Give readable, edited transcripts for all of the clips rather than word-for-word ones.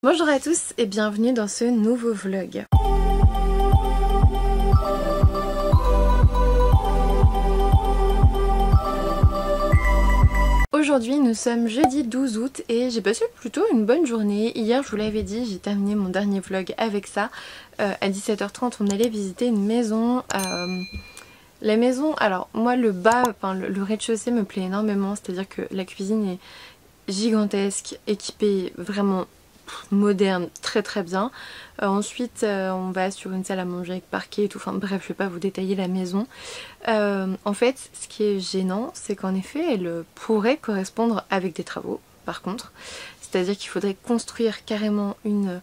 Bonjour à tous et bienvenue dans ce nouveau vlog. Aujourd'hui nous sommes jeudi 12 août et j'ai passé plutôt une bonne journée. Hier je vous l'avais dit, j'ai terminé mon dernier vlog avec ça. À 17h30 on allait visiter une maison. La maison, alors moi le bas, le rez-de-chaussée me plaît énormément, c'est-à-dire que la cuisine est gigantesque, équipée vraiment moderne, très très bien. Ensuite on va sur une salle à manger avec parquet et tout, enfin bref je vais pas vous détailler la maison. En fait ce qui est gênant c'est qu'en effet elle pourrait correspondre avec des travaux par contre. C'est-à-dire qu'il faudrait construire carrément une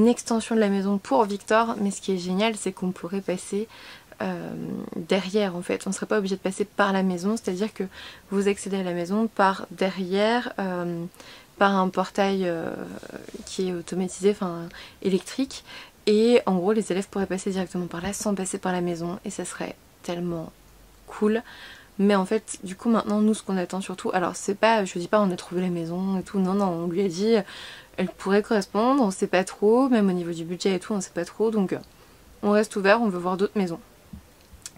extension de la maison pour Victor, mais ce qui est génial c'est qu'on pourrait passer derrière en fait, on ne serait pas obligé de passer par la maison, c'est à dire que vous accédez à la maison par derrière, par un portail qui est automatisé, enfin électrique, et en gros les élèves pourraient passer directement par là sans passer par la maison et ça serait tellement cool. Mais en fait du coup maintenant nous ce qu'on attend surtout, alors c'est pas, je dis pas on a trouvé la maison et tout, non non, on lui a dit elle pourrait correspondre, on sait pas trop, même au niveau du budget et tout on sait pas trop, donc on reste ouvert, on veut voir d'autres maisons.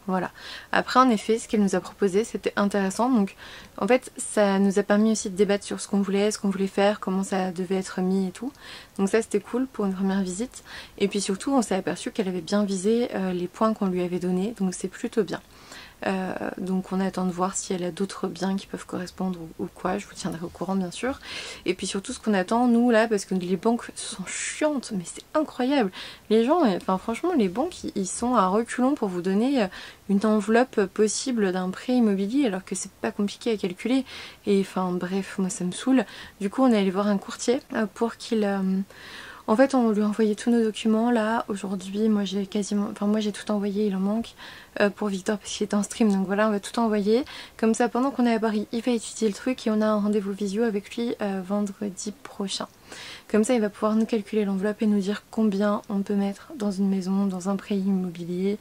Voilà. Après en effet ce qu'elle nous a proposé c'était intéressant, donc en fait ça nous a permis aussi de débattre sur ce qu'on voulait faire, comment ça devait être mis et tout. Donc ça c'était cool pour une première visite. Et puis surtout on s'est aperçu qu'elle avait bien visé les points qu'on lui avait donnés, donc c'est plutôt bien. Donc on attend de voir si elle a d'autres biens qui peuvent correspondre ou quoi, je vous tiendrai au courant bien sûr. Et puis surtout ce qu'on attend nous là, parce que les banques sont chiantes mais c'est incroyable, les gens, enfin franchement les banques ils sont à reculons pour vous donner une enveloppe possible d'un prêt immobilier alors que c'est pas compliqué à calculer. Et enfin bref, moi ça me saoule. Du coup on est allé voir un courtier pour qu'il... En fait on lui a envoyé tous nos documents là aujourd'hui, moi j'ai quasiment, enfin moi j'ai tout envoyé, il en manque pour Victor parce qu'il est en stream, donc voilà on va tout envoyer. Comme ça pendant qu'on est à Paris il va étudier le truc et on a un rendez-vous visio avec lui vendredi prochain. Comme ça il va pouvoir nous calculer l'enveloppe et nous dire combien on peut mettre dans une maison, dans un prêt immobilier,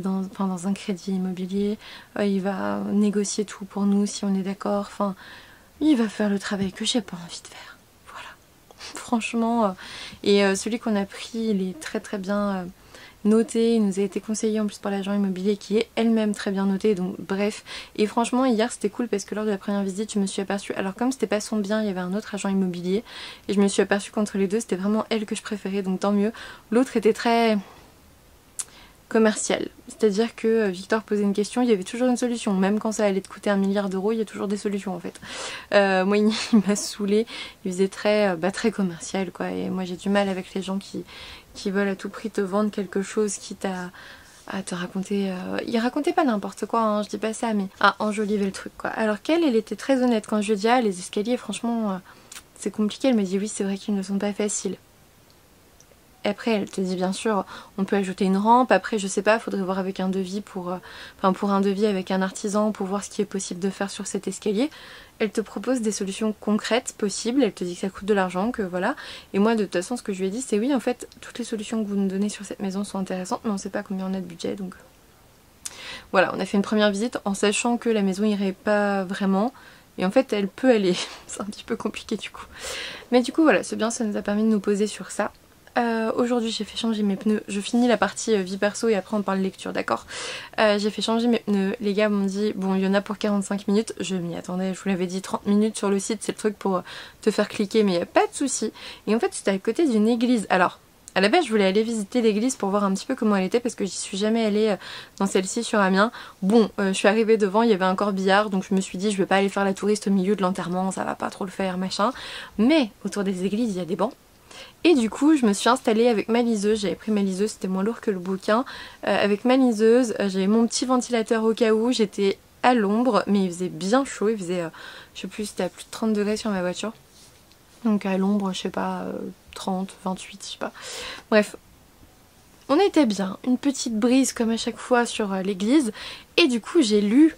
dans un crédit immobilier. Il va négocier tout pour nous si on est d'accord, enfin il va faire le travail que j'ai pas envie de faire. Franchement, et celui qu'on a pris il est très très bien noté, il nous a été conseillé en plus par l'agent immobilier qui est elle-même très bien notée, donc bref. Et franchement hier c'était cool parce que lors de la première visite je me suis aperçue, alors comme c'était pas son bien il y avait un autre agent immobilier et je me suis aperçue qu'entre les deux c'était vraiment elle que je préférais, donc tant mieux. L'autre était très commercial, c'est-à-dire que Victor posait une question, il y avait toujours une solution, même quand ça allait te coûter 1 milliard d'euros, il y a toujours des solutions en fait. Moi il m'a saoulé, il faisait très commercial quoi, et moi j'ai du mal avec les gens qui veulent à tout prix te vendre quelque chose, quitte à te raconter... Il racontait pas n'importe quoi, hein, je dis pas ça, mais à enjoliver le truc quoi. Alors qu'elle, elle était très honnête, quand je lui ai dit les escaliers franchement c'est compliqué, elle m'a dit oui c'est vrai qu'ils ne sont pas faciles. Après elle te dit bien sûr on peut ajouter une rampe, après je sais pas, faudrait voir avec un devis pour un devis avec un artisan pour voir ce qui est possible de faire sur cet escalier. Elle te propose des solutions concrètes possibles, elle te dit que ça coûte de l'argent, que voilà. Et moi de toute façon ce que je lui ai dit c'est oui en fait toutes les solutions que vous nous donnez sur cette maison sont intéressantes mais on sait pas combien on a de budget, donc voilà, on a fait une première visite en sachant que la maison irait pas vraiment. Et en fait elle peut aller, c'est un petit peu compliqué du coup. Mais du coup voilà, ce bien ça nous a permis de nous poser sur ça. Aujourd'hui j'ai fait changer mes pneus, je finis la partie vie perso et après on parle lecture, d'accord. J'ai fait changer mes pneus, les gars m'ont dit bon il y en a pour 45 minutes, je m'y attendais, je vous l'avais dit 30 minutes sur le site, c'est le truc pour te faire cliquer mais il n'y a pas de souci. Et en fait c'était à côté d'une église, alors à la base je voulais aller visiter l'église pour voir un petit peu comment elle était parce que j'y suis jamais allée dans celle-ci sur Amiens. Bon je suis arrivée devant, il y avait un corbillard donc je me suis dit je vais pas aller faire la touriste au milieu de l'enterrement, ça va pas trop le faire machin. Mais autour des églises il y a des bancs. Et du coup je me suis installée avec ma liseuse, j'avais pris ma liseuse, c'était moins lourd que le bouquin. Avec ma liseuse, j'avais mon petit ventilateur au cas où, j'étais à l'ombre mais il faisait bien chaud, il faisait, je sais plus, c'était à plus de 30 degrés sur ma voiture. Donc à l'ombre, je sais pas, 30, 28, je sais pas. Bref, on était bien, une petite brise comme à chaque fois sur l'église. Et du coup j'ai lu,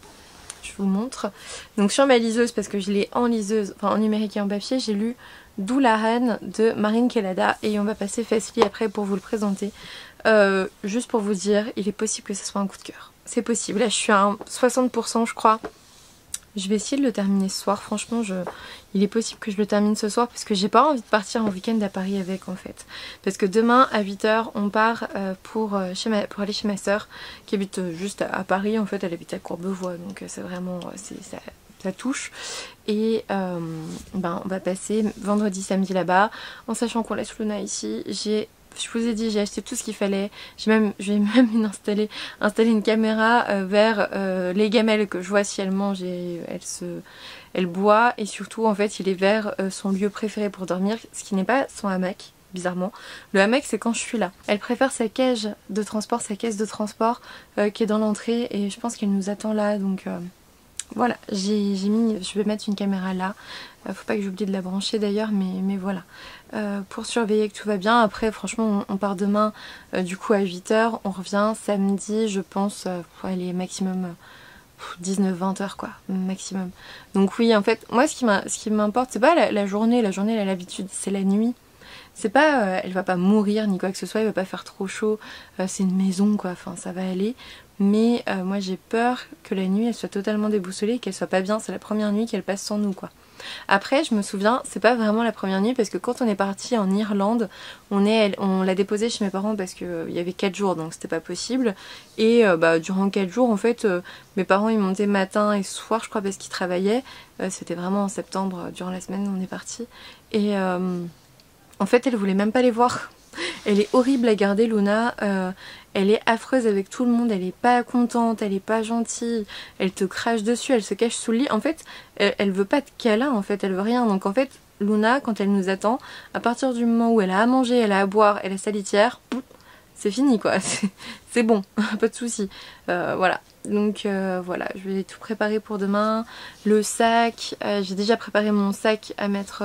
je vous montre, donc sur ma liseuse parce que je l'ai en liseuse, enfin en numérique et en papier, j'ai lu Doulahan de Marine Kelada et on va passer Fastly après pour vous le présenter. Juste pour vous dire, il est possible que ce soit un coup de cœur. C'est possible, là je suis à 60% je crois. Je vais essayer de le terminer ce soir. Franchement, il est possible que je le termine ce soir parce que j'ai pas envie de partir en week-end à Paris avec en fait. Parce que demain à 8 h on part pour aller chez ma soeur qui habite juste à Paris. En fait, elle habite à Courbevoie, donc c'est vraiment ça touche. Et on va passer vendredi, samedi là-bas, en sachant qu'on laisse Luna ici. Je vous ai dit, j'ai acheté tout ce qu'il fallait. Je vais même installer une caméra vers les gamelles que je vois si elle mange et elle boit. Et surtout, en fait, il est vers son lieu préféré pour dormir, ce qui n'est pas son hamac. Bizarrement, le hamac c'est quand je suis là. Elle préfère sa caisse de transport qui est dans l'entrée et je pense qu'elle nous attend là, donc voilà, je vais mettre une caméra là. Faut pas que j'oublie de la brancher d'ailleurs, mais voilà. Pour surveiller que tout va bien. Après, franchement, on part demain du coup à 8 h. On revient samedi, je pense, pour aller maximum 19-20 h quoi, maximum. Donc oui, en fait, moi ce qui m'importe, c'est pas la journée. La journée, elle a l'habitude, c'est la nuit. C'est pas, elle va pas mourir ni quoi que ce soit, il va pas faire trop chaud, c'est une maison quoi, enfin ça va aller. Mais moi j'ai peur que la nuit elle soit totalement déboussolée et qu'elle soit pas bien, c'est la première nuit qu'elle passe sans nous quoi. Après je me souviens, c'est pas vraiment la première nuit parce que quand on est parti en Irlande, on l'a déposée chez mes parents parce qu'il y avait 4 jours donc c'était pas possible. Et durant 4 jours en fait, mes parents ils montaient matin et soir je crois parce qu'ils travaillaient. C'était vraiment en septembre, durant la semaine on est parti. Et en fait, elle voulait même pas les voir. Elle est horrible à garder, Luna. Elle est affreuse avec tout le monde. Elle est pas contente, elle est pas gentille. Elle te crache dessus, elle se cache sous le lit. En fait, elle veut pas de câlin, en fait, elle veut rien. Donc en fait, Luna, quand elle nous attend, à partir du moment où elle a à manger, elle a à boire, elle a sa litière, c'est fini quoi. C'est bon, pas de soucis. Voilà. Donc voilà, je vais tout préparer pour demain. Le sac, j'ai déjà préparé mon sac à mettre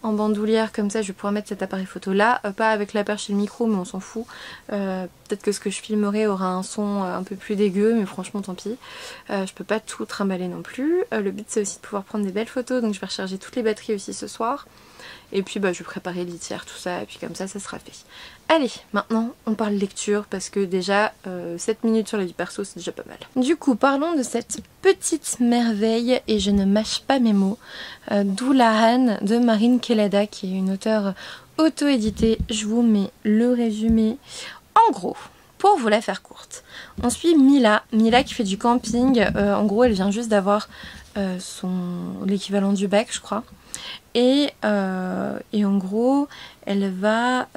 en bandoulière, comme ça je vais pouvoir mettre cet appareil photo là, pas avec la perche et le micro mais on s'en fout. Peut-être que ce que je filmerai aura un son un peu plus dégueu mais franchement tant pis. Je peux pas tout trimballer non plus. Le but c'est aussi de pouvoir prendre des belles photos, donc je vais recharger toutes les batteries aussi ce soir. Et puis je vais préparer litière, tout ça, et puis comme ça sera fait. Allez, maintenant on parle lecture parce que déjà 7 minutes sur la vie perso c'est déjà pas mal. Du coup parlons de cette petite merveille, et je ne mâche pas mes mots, Dullahan de Marine Kelada qui est une auteure auto-éditée. Je vous mets le résumé. En gros, pour vous la faire courte, on suit Mila qui fait du camping. En gros elle vient juste d'avoir l'équivalent du bac je crois. Et en gros, elle va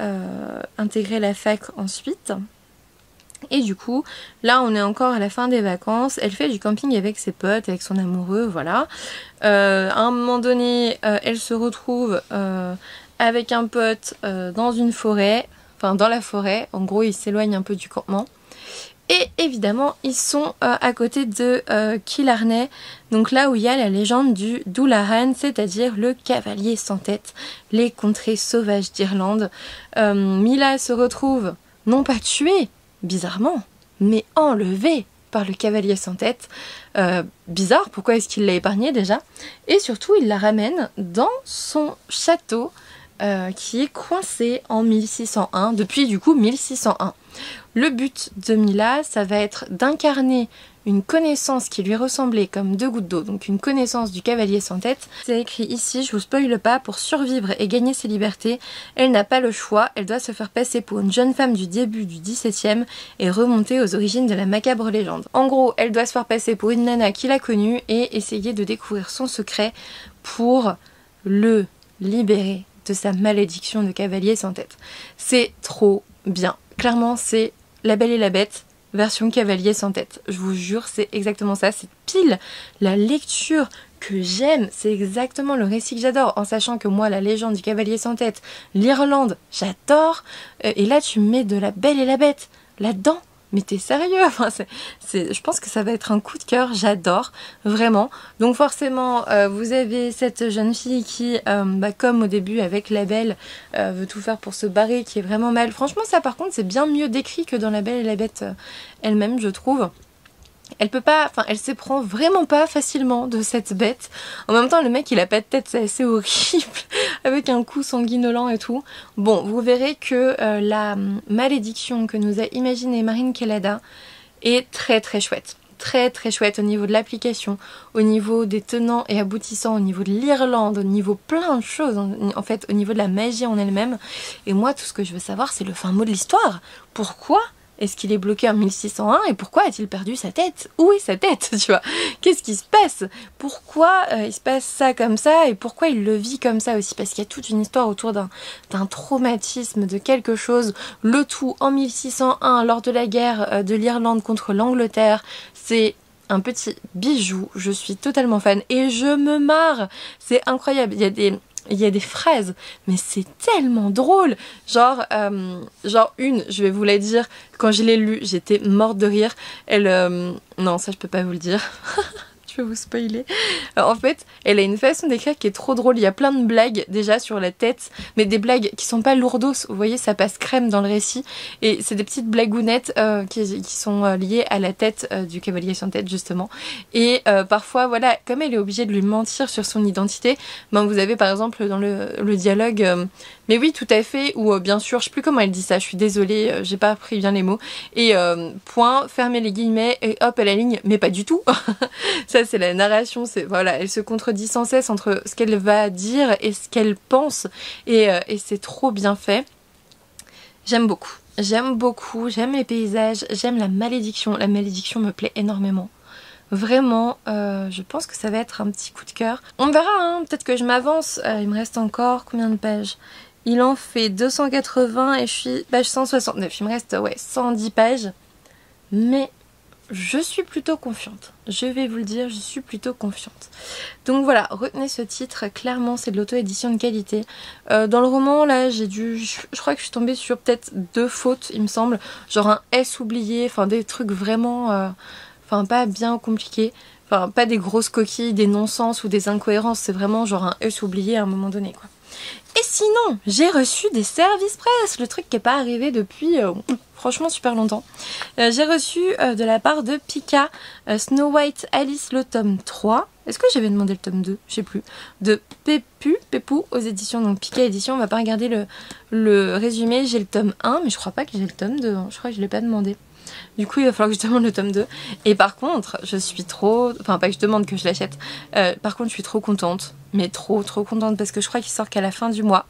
intégrer la fac ensuite. Et du coup, là on est encore à la fin des vacances. Elle fait du camping avec ses potes, avec son amoureux, voilà. À un moment donné, elle se retrouve avec un pote dans une forêt, enfin dans la forêt. En gros, ils s'éloignent un peu du campement. Et évidemment, ils sont à côté de Killarney, donc là où il y a la légende du Dullahan, c'est-à-dire le cavalier sans tête, les contrées sauvages d'Irlande. Mila se retrouve, non pas tuée, bizarrement, mais enlevée par le cavalier sans tête. Bizarre, pourquoi est-ce qu'il l'a épargnée déjà? Et surtout, il la ramène dans son château qui est coincé en 1601, depuis du coup 1601. Le but de Mila, ça va être d'incarner une connaissance qui lui ressemblait comme 2 gouttes d'eau, donc une connaissance du cavalier sans tête. C'est écrit ici, je vous spoile pas, pour survivre et gagner ses libertés, elle n'a pas le choix, elle doit se faire passer pour une jeune femme du début du XVIIe et remonter aux origines de la macabre légende. En gros, elle doit se faire passer pour une nana qu'il a connue et essayer de découvrir son secret pour le libérer de sa malédiction de cavalier sans tête. C'est trop bien. Clairement, c'est La Belle et la Bête version cavalier sans tête. Je vous jure, c'est exactement ça. C'est pile la lecture que j'aime. C'est exactement le récit que j'adore. En sachant que moi, la légende du cavalier sans tête, l'Irlande, j'adore. Et là, tu mets de La Belle et la Bête là-dedans. Mais t'es sérieux? Enfin, je pense que ça va être un coup de cœur, j'adore, vraiment. Donc forcément, vous avez cette jeune fille qui, comme au début avec La Belle, veut tout faire pour se barrer, qui est vraiment mal. Franchement, ça par contre, c'est bien mieux décrit que dans La Belle et la Bête elle-même, je trouve. Elle peut pas, enfin elle s'éprend vraiment pas facilement de cette bête. En même temps le mec il a pas de tête, c'est assez horrible, avec un cou sanguinolent et tout. Bon, vous verrez que la malédiction que nous a imaginé Marine Kelada est très très chouette. très très chouette au niveau de l'application, au niveau des tenants et aboutissants, au niveau de l'Irlande, au niveau plein de choses, en fait au niveau de la magie en elle-même. Et moi tout ce que je veux savoir c'est le fin mot de l'histoire. Pourquoi est-ce qu'il est bloqué en 1601 et pourquoi a-t-il perdu sa tête? Où est sa tête, tu vois? Qu'est-ce qui se passe? Pourquoi il se passe ça comme ça et pourquoi il le vit comme ça aussi? Parce qu'il y a toute une histoire autour d'un traumatisme, de quelque chose. Le tout en 1601 lors de la guerre de l'Irlande contre l'Angleterre. C'est un petit bijou, je suis totalement fan et je me marre. C'est incroyable, il y a des phrases, mais c'est tellement drôle. Genre je vais vous la dire, quand je l'ai lu, j'étais morte de rire. Non, ça je peux pas vous le dire. Je vais vous spoiler. En fait, elle a une façon d'écrire qui est trop drôle. Il y a plein de blagues déjà sur la tête, mais des blagues qui sont pas lourdos. Vous voyez, ça passe crème dans le récit. Et c'est des petites blagounettes qui sont liées à la tête du cavalier sans tête, justement. Et parfois, voilà, comme elle est obligée de lui mentir sur son identité, ben, vous avez par exemple dans le dialogue... mais oui, tout à fait, ou bien sûr, je sais plus comment elle dit ça, je suis désolée, j'ai pas appris bien les mots. Et point, fermez les guillemets, et hop, elle aligne, mais pas du tout. Ça, c'est la narration, voilà, elle se contredit sans cesse entre ce qu'elle va dire et ce qu'elle pense, et c'est trop bien fait. J'aime beaucoup, j'aime les paysages, j'aime la malédiction me plaît énormément. Vraiment, je pense que ça va être un petit coup de cœur. On verra, hein, peut-être que je m'avance, il me reste encore combien de pages? Il en fait 280 et je suis page 169. Il me reste 110 pages. Mais je suis plutôt confiante. Je vais vous le dire, je suis plutôt confiante. Donc voilà, retenez ce titre. Clairement, c'est de l'auto-édition de qualité. Dans le roman, là, je crois que je suis tombée sur peut-être 2 fautes, il me semble. Genre un S oublié, enfin des trucs vraiment... Enfin, pas bien compliqués. Enfin, pas des grosses coquilles, des non-sens ou des incohérences. C'est vraiment genre un S oublié à un moment donné, quoi. Et sinon, j'ai reçu des services presse, le truc qui n'est pas arrivé depuis franchement super longtemps. J'ai reçu de la part de Pika Snow White Alice le tome 3. Est-ce que j'avais demandé le tome 2? Je sais plus. De Pepou aux éditions, donc Pika édition. On va pas regarder le résumé. J'ai le tome 1, mais je crois pas que j'ai le tome 2. Je crois que je l'ai pas demandé. Du coup, il va falloir que je demande le tome 2. Et par contre, je suis trop... Enfin, pas que je demande, que je l'achète. Par contre, je suis trop contente. Mais trop contente parce que je crois qu'il sort qu'à la fin du mois.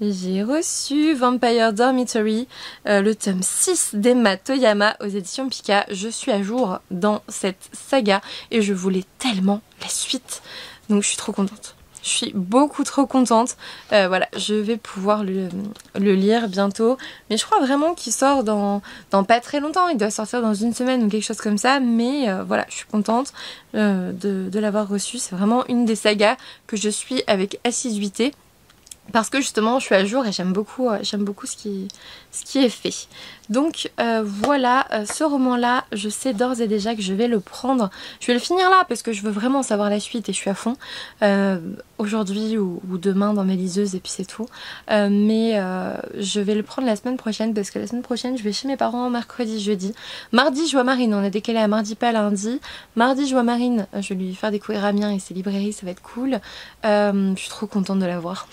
J'ai reçu Vampire Dormitory, le tome 6 d'Emma Toyama aux éditions Pika. Je suis à jour dans cette saga et je voulais tellement la suite. Donc, je suis trop contente. Je suis beaucoup trop contente. Voilà, je vais pouvoir le lire bientôt. Mais je crois vraiment qu'il sort dans pas très longtemps. Il doit sortir dans une semaine ou quelque chose comme ça. Mais voilà, je suis contente de l'avoir reçu. C'est vraiment une des sagas que je suis avec assiduité. Parce que justement je suis à jour et j'aime beaucoup ce qui est fait. Donc voilà, ce roman là, je sais d'ores et déjà que je vais le prendre. Je vais le finir là parce que je veux vraiment savoir la suite et je suis à fond. Aujourd'hui ou demain dans mes liseuses et puis c'est tout. Mais je vais le prendre la semaine prochaine parce que la semaine prochaine je vais chez mes parents mercredi, jeudi. Mardi je vois Marine, on a décalé à mardi pas lundi. Mardi je vois Marine, je vais lui faire découvrir Amiens et ses librairies, ça va être cool. Je suis trop contente de la voir.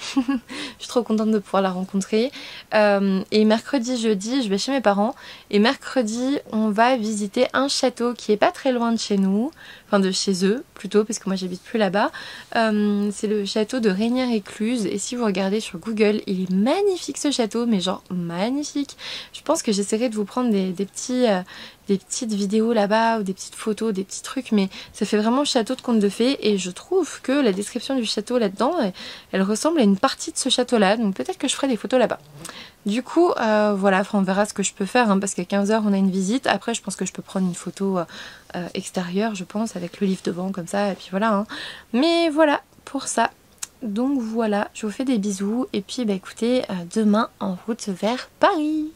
Je suis trop contente de pouvoir la rencontrer. Et mercredi, jeudi, je vais chez mes parents. Et mercredi, on va visiter un château qui est pas très loin de chez nous. Enfin, de chez eux, plutôt, parce que moi, j'habite plus là-bas. C'est le château de Reynières-Écluses. Et si vous regardez sur Google, il est magnifique ce château, mais genre magnifique. Je pense que j'essaierai de vous prendre des petites vidéos là-bas ou des petites photos, des petits trucs, mais ça fait vraiment château de conte de fées et je trouve que la description du château là-dedans, elle ressemble à une partie de ce château-là, donc peut-être que je ferai des photos là-bas. Du coup, voilà, on verra ce que je peux faire, hein, parce qu'à 15h on a une visite. Après, je pense que je peux prendre une photo extérieure, je pense, avec le livre devant, comme ça, et puis voilà. Hein. Mais voilà, pour ça. Donc voilà, je vous fais des bisous, et puis bah écoutez, demain en route vers Paris.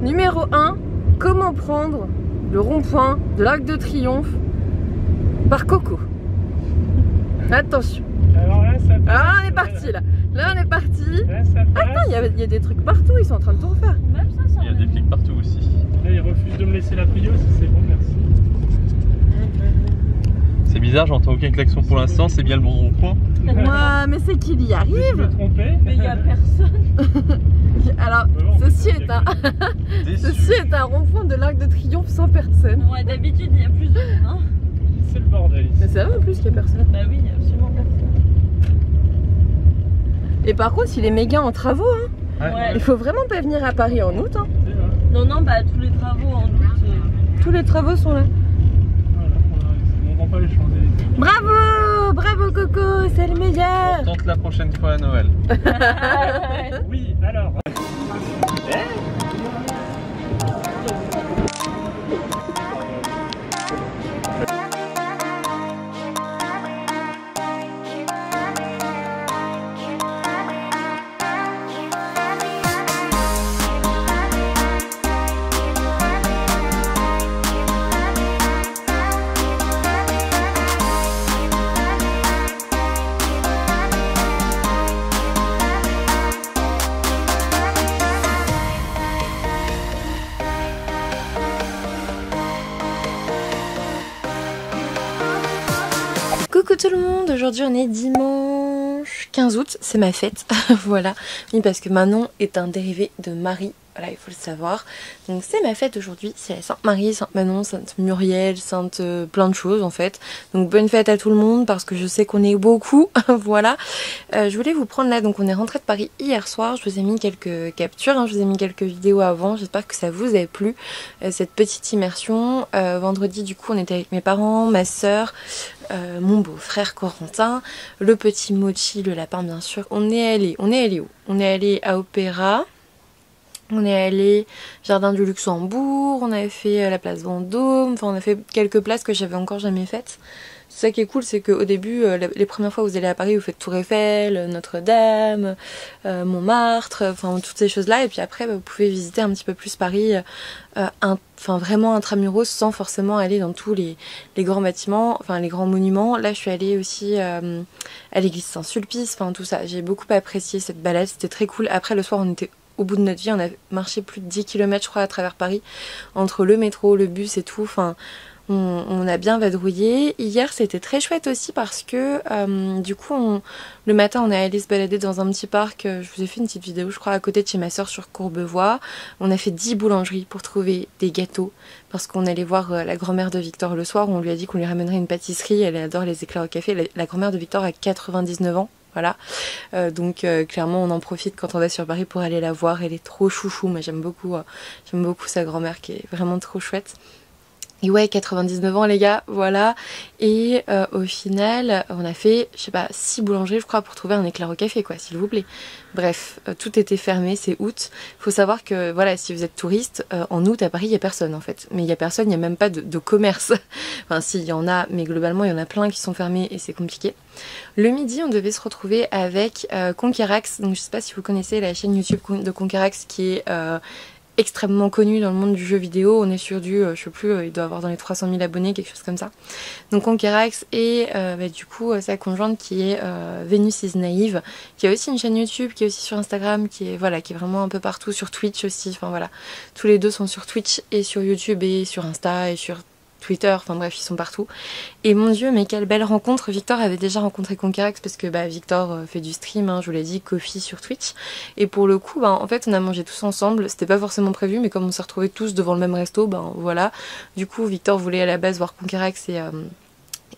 Numéro 1, comment prendre le rond-point de l'Arc de Triomphe par Coco. Attention. Alors là, ça passe. Ah, on est parti là. Là, on est parti. Là, ça passe. Attends, il y a des trucs partout, ils sont en train de tout refaire. Même ça, Il y a des flics partout aussi. Là, il refuse de me laisser la prio, si c'est bon, merci. C'est bizarre, j'entends aucun klaxon pour l'instant, c'est bien le bon rond-point. Ouais, mais c'est qu'il y Je me arrive. trompais. Mais il n'y a personne. Alors, Non, ceci il y a ceci est un rond-point de l'Arc de Triomphe sans personne. Ouais, d'habitude, il y a plus de monde. Hein. C'est le bordel Mais ici. c'est vrai en plus qu'il n'y a personne. Bah oui, il n'y a absolument personne. Et par contre, il est méga en travaux. Hein. Ouais. Il faut vraiment pas venir à Paris en août. Hein. C'est vrai. Non, non, bah tous les travaux en août. Tous les travaux sont là. Voilà, on prend pas les Champs-Élysées. Bravo, bravo Coco, c'est le meilleur. On tente la prochaine fois à Noël. Oui, alors. Coucou tout le monde, aujourd'hui on est dimanche 15 août, c'est ma fête, voilà. Oui, parce que Manon est un dérivé de Marie, voilà, il faut le savoir. Donc c'est ma fête aujourd'hui, c'est la Sainte Marie, Sainte Manon, Sainte Muriel, Sainte plein de choses en fait. Donc bonne fête à tout le monde parce que je sais qu'on est beaucoup, voilà. Je voulais vous prendre là, donc on est rentré de Paris hier soir, je vous ai mis quelques captures, hein, je vous ai mis quelques vidéos avant, j'espère que ça vous a plu, cette petite immersion. Vendredi du coup on était avec mes parents, ma soeur, mon beau-frère Corentin, le petit Mochi, le lapin bien sûr. On est allé où? On est allé à Opéra. On est allé Jardin du Luxembourg, on avait fait la place Vendôme, enfin on a fait quelques places que j'avais encore jamais faites. C'est ça qui est cool, c'est qu'au début, les premières fois que vous allez à Paris, vous faites Tour Eiffel, Notre-Dame, Montmartre, enfin toutes ces choses-là. Et puis après, vous pouvez visiter un petit peu plus Paris, enfin vraiment intramuros, sans forcément aller dans tous les grands bâtiments, enfin les grands monuments. Là, je suis allée aussi à l'église Saint-Sulpice, enfin tout ça. J'ai beaucoup apprécié cette balade, c'était très cool. Après, le soir, on était au bout de notre vie, on a marché plus de 10 km je crois à travers Paris, entre le métro, le bus et tout, enfin on a bien vadrouillé. Hier c'était très chouette aussi parce que du coup le matin on est allé se balader dans un petit parc, je vous ai fait une petite vidéo je crois à côté de chez ma soeur sur Courbevoie. On a fait 10 boulangeries pour trouver des gâteaux parce qu'on allait voir la grand-mère de Victor le soir, on lui a dit qu'on lui ramènerait une pâtisserie, elle adore les éclairs au café, la grand-mère de Victor a 99 ans. Voilà, donc clairement on en profite quand on va sur Paris pour aller la voir, elle est trop chouchou, moi j'aime beaucoup sa grand-mère qui est vraiment trop chouette. Et ouais, 99 ans les gars, voilà. Et au final, on a fait, je sais pas, 6 boulangeries je crois pour trouver un éclair au café quoi, s'il vous plaît. Bref, tout était fermé, c'est août. Faut savoir que voilà, si vous êtes touriste, en août à Paris, il y a personne en fait. Mais il y a personne, il y a même pas de commerce. Enfin si, il y en a, mais globalement, il y en a plein qui sont fermés et c'est compliqué. Le midi, on devait se retrouver avec Conquerax. Donc je sais pas si vous connaissez la chaîne YouTube de Conquerax qui est extrêmement connu dans le monde du jeu vidéo. On est sur du, je sais plus, il doit avoir dans les 300 000 abonnés, quelque chose comme ça. Donc Conquerax et du coup sa conjointe qui est Venus is Naive, qui a aussi une chaîne YouTube, qui est aussi sur Instagram, qui est voilà, qui est vraiment un peu partout, sur Twitch aussi. Enfin voilà, tous les deux sont sur Twitch et sur YouTube et sur Insta et sur Twitter, enfin bref, ils sont partout. Et mon dieu, mais quelle belle rencontre. Victor avait déjà rencontré Conquerax parce que bah, Victor fait du stream, hein, je vous l'ai dit, Kofi sur Twitch. Et pour le coup, bah, en fait, on a mangé tous ensemble. C'était pas forcément prévu, mais comme on s'est retrouvés tous devant le même resto, ben voilà. Du coup, Victor voulait à la base voir Conquerax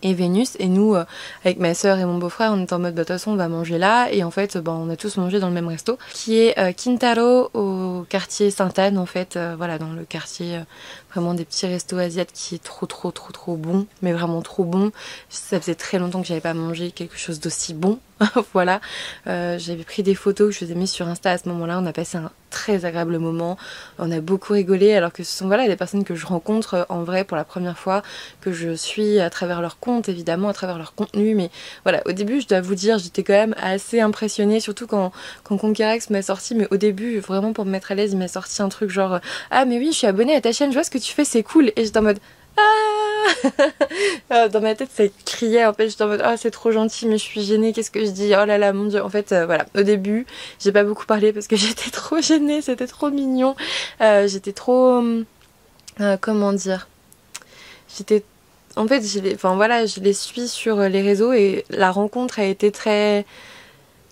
et Vénus, et nous avec ma soeur et mon beau-frère on était en mode bah de toute façon on va manger là, et en fait on a tous mangé dans le même resto qui est Kintaro au quartier Sainte-Anne en fait, voilà, dans le quartier vraiment des petits restos asiates qui est trop bon, mais vraiment trop bon. Ça faisait très longtemps que j'avais pas mangé quelque chose d'aussi bon, Voilà, j'avais pris des photos que je vous ai mis sur Insta à ce moment-là. On a passé un très agréable moment, on a beaucoup rigolé, alors que ce sont voilà des personnes que je rencontre en vrai pour la première fois, que je suis à travers leur compte, évidemment à travers leur contenu. Mais voilà, au début je dois vous dire, j'étais quand même assez impressionnée, surtout quand Conquerex m'a sorti. Mais au début, vraiment pour me mettre à l'aise, il m'a sorti un truc genre ah mais oui, je suis abonnée à ta chaîne, je vois ce que tu fais, c'est cool. Et j'étais en mode dans ma tête ça criait en fait, j'étais en mode ah c'est trop gentil mais je suis gênée, qu'est-ce que je dis, oh là là mon dieu. En fait voilà, au début j'ai pas beaucoup parlé parce que j'étais trop gênée, c'était trop mignon, j'étais trop comment dire, j'étais en fait je les suis sur les réseaux et la rencontre a été très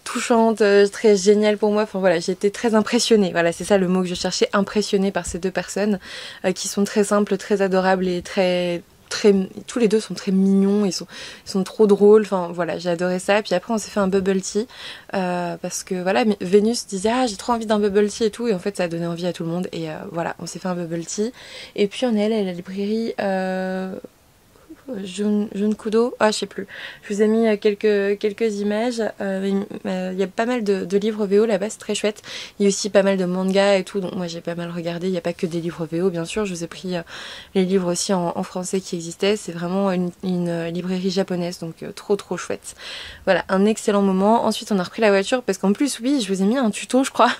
touchante, très géniale pour moi. Enfin voilà, j'ai été très impressionnée. Voilà, c'est ça le mot que je cherchais, impressionnée par ces deux personnes qui sont très simples, très adorables et tous les deux sont très mignons, ils sont trop drôles. Enfin voilà, j'ai adoré ça. Puis après on s'est fait un bubble tea parce que voilà, Vénus disait ah j'ai trop envie d'un bubble tea et tout, et en fait ça a donné envie à tout le monde et voilà, on s'est fait un bubble tea. Et puis on est allé à la librairie Jeune Kudo, je sais plus. Je vous ai mis quelques images. Il y a pas mal de livres VO là-bas, c'est très chouette. Il y a aussi pas mal de mangas et tout, donc moi j'ai pas mal regardé. Il n'y a pas que des livres VO, bien sûr. Je vous ai pris les livres aussi en français qui existaient. C'est vraiment une librairie japonaise, donc trop chouette. Voilà, un excellent moment. Ensuite, on a repris la voiture parce qu'en plus, oui, je vous ai mis un tuto, je crois,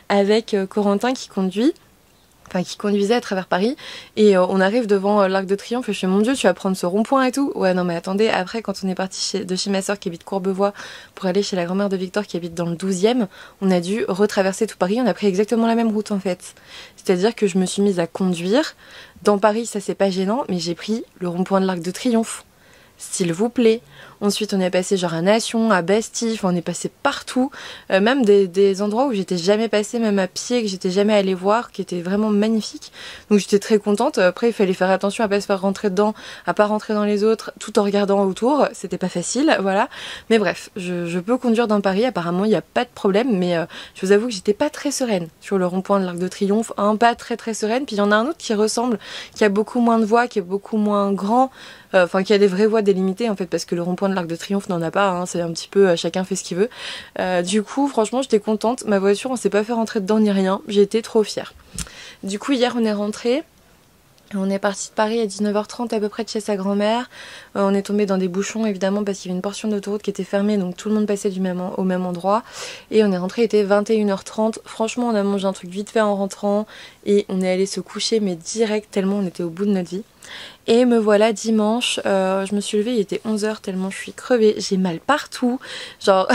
avec Corentin qui conduisait à travers Paris, et on arrive devant l'Arc de Triomphe et je fais mon dieu tu vas prendre ce rond-point et tout. Ouais non mais attendez, après quand on est parti de chez ma soeur qui habite Courbevoie pour aller chez la grand-mère de Victor qui habite dans le 12e, on a dû retraverser tout Paris, on a pris exactement la même route en fait. C'est-à-dire que je me suis mise à conduire dans Paris, ça c'est pas gênant, mais j'ai pris le rond-point de l'Arc de Triomphe, s'il vous plaît. Ensuite on est passé genre à Nation, à Bastille, on est passé partout, même des endroits où j'étais jamais passée, même à pied, que j'étais jamais allée voir, qui étaient vraiment magnifiques. Donc j'étais très contente. Après il fallait faire attention à pas se faire rentrer dedans, à pas rentrer dans les autres, tout en regardant autour, c'était pas facile, voilà. Mais bref, je peux conduire dans Paris, apparemment il n'y a pas de problème, mais je vous avoue que j'étais pas très sereine sur le rond-point de l'Arc de Triomphe, pas très sereine. Puis il y en a un autre qui ressemble, qui a beaucoup moins de voies, qui est beaucoup moins grand, qui a des vraies voies délimitées en fait, parce que le rond-point de l'Arc de Triomphe n'en a pas, hein, c'est un petit peu chacun fait ce qu'il veut. Du coup franchement j'étais contente, ma voiture on s'est pas fait rentrer dedans ni rien, j'étais trop fière. Du coup hier on est rentré. On est parti de Paris à 19h30 à peu près de chez sa grand-mère. On est tombé dans des bouchons évidemment parce qu'il y avait une portion d'autoroute qui était fermée, donc tout le monde passait au même endroit. Et on est rentré, il était 21h30. Franchement on a mangé un truc vite fait en rentrant et on est allé se coucher mais direct tellement on était au bout de notre vie. Et me voilà dimanche, je me suis levée, il était 11h tellement je suis crevée, j'ai mal partout, genre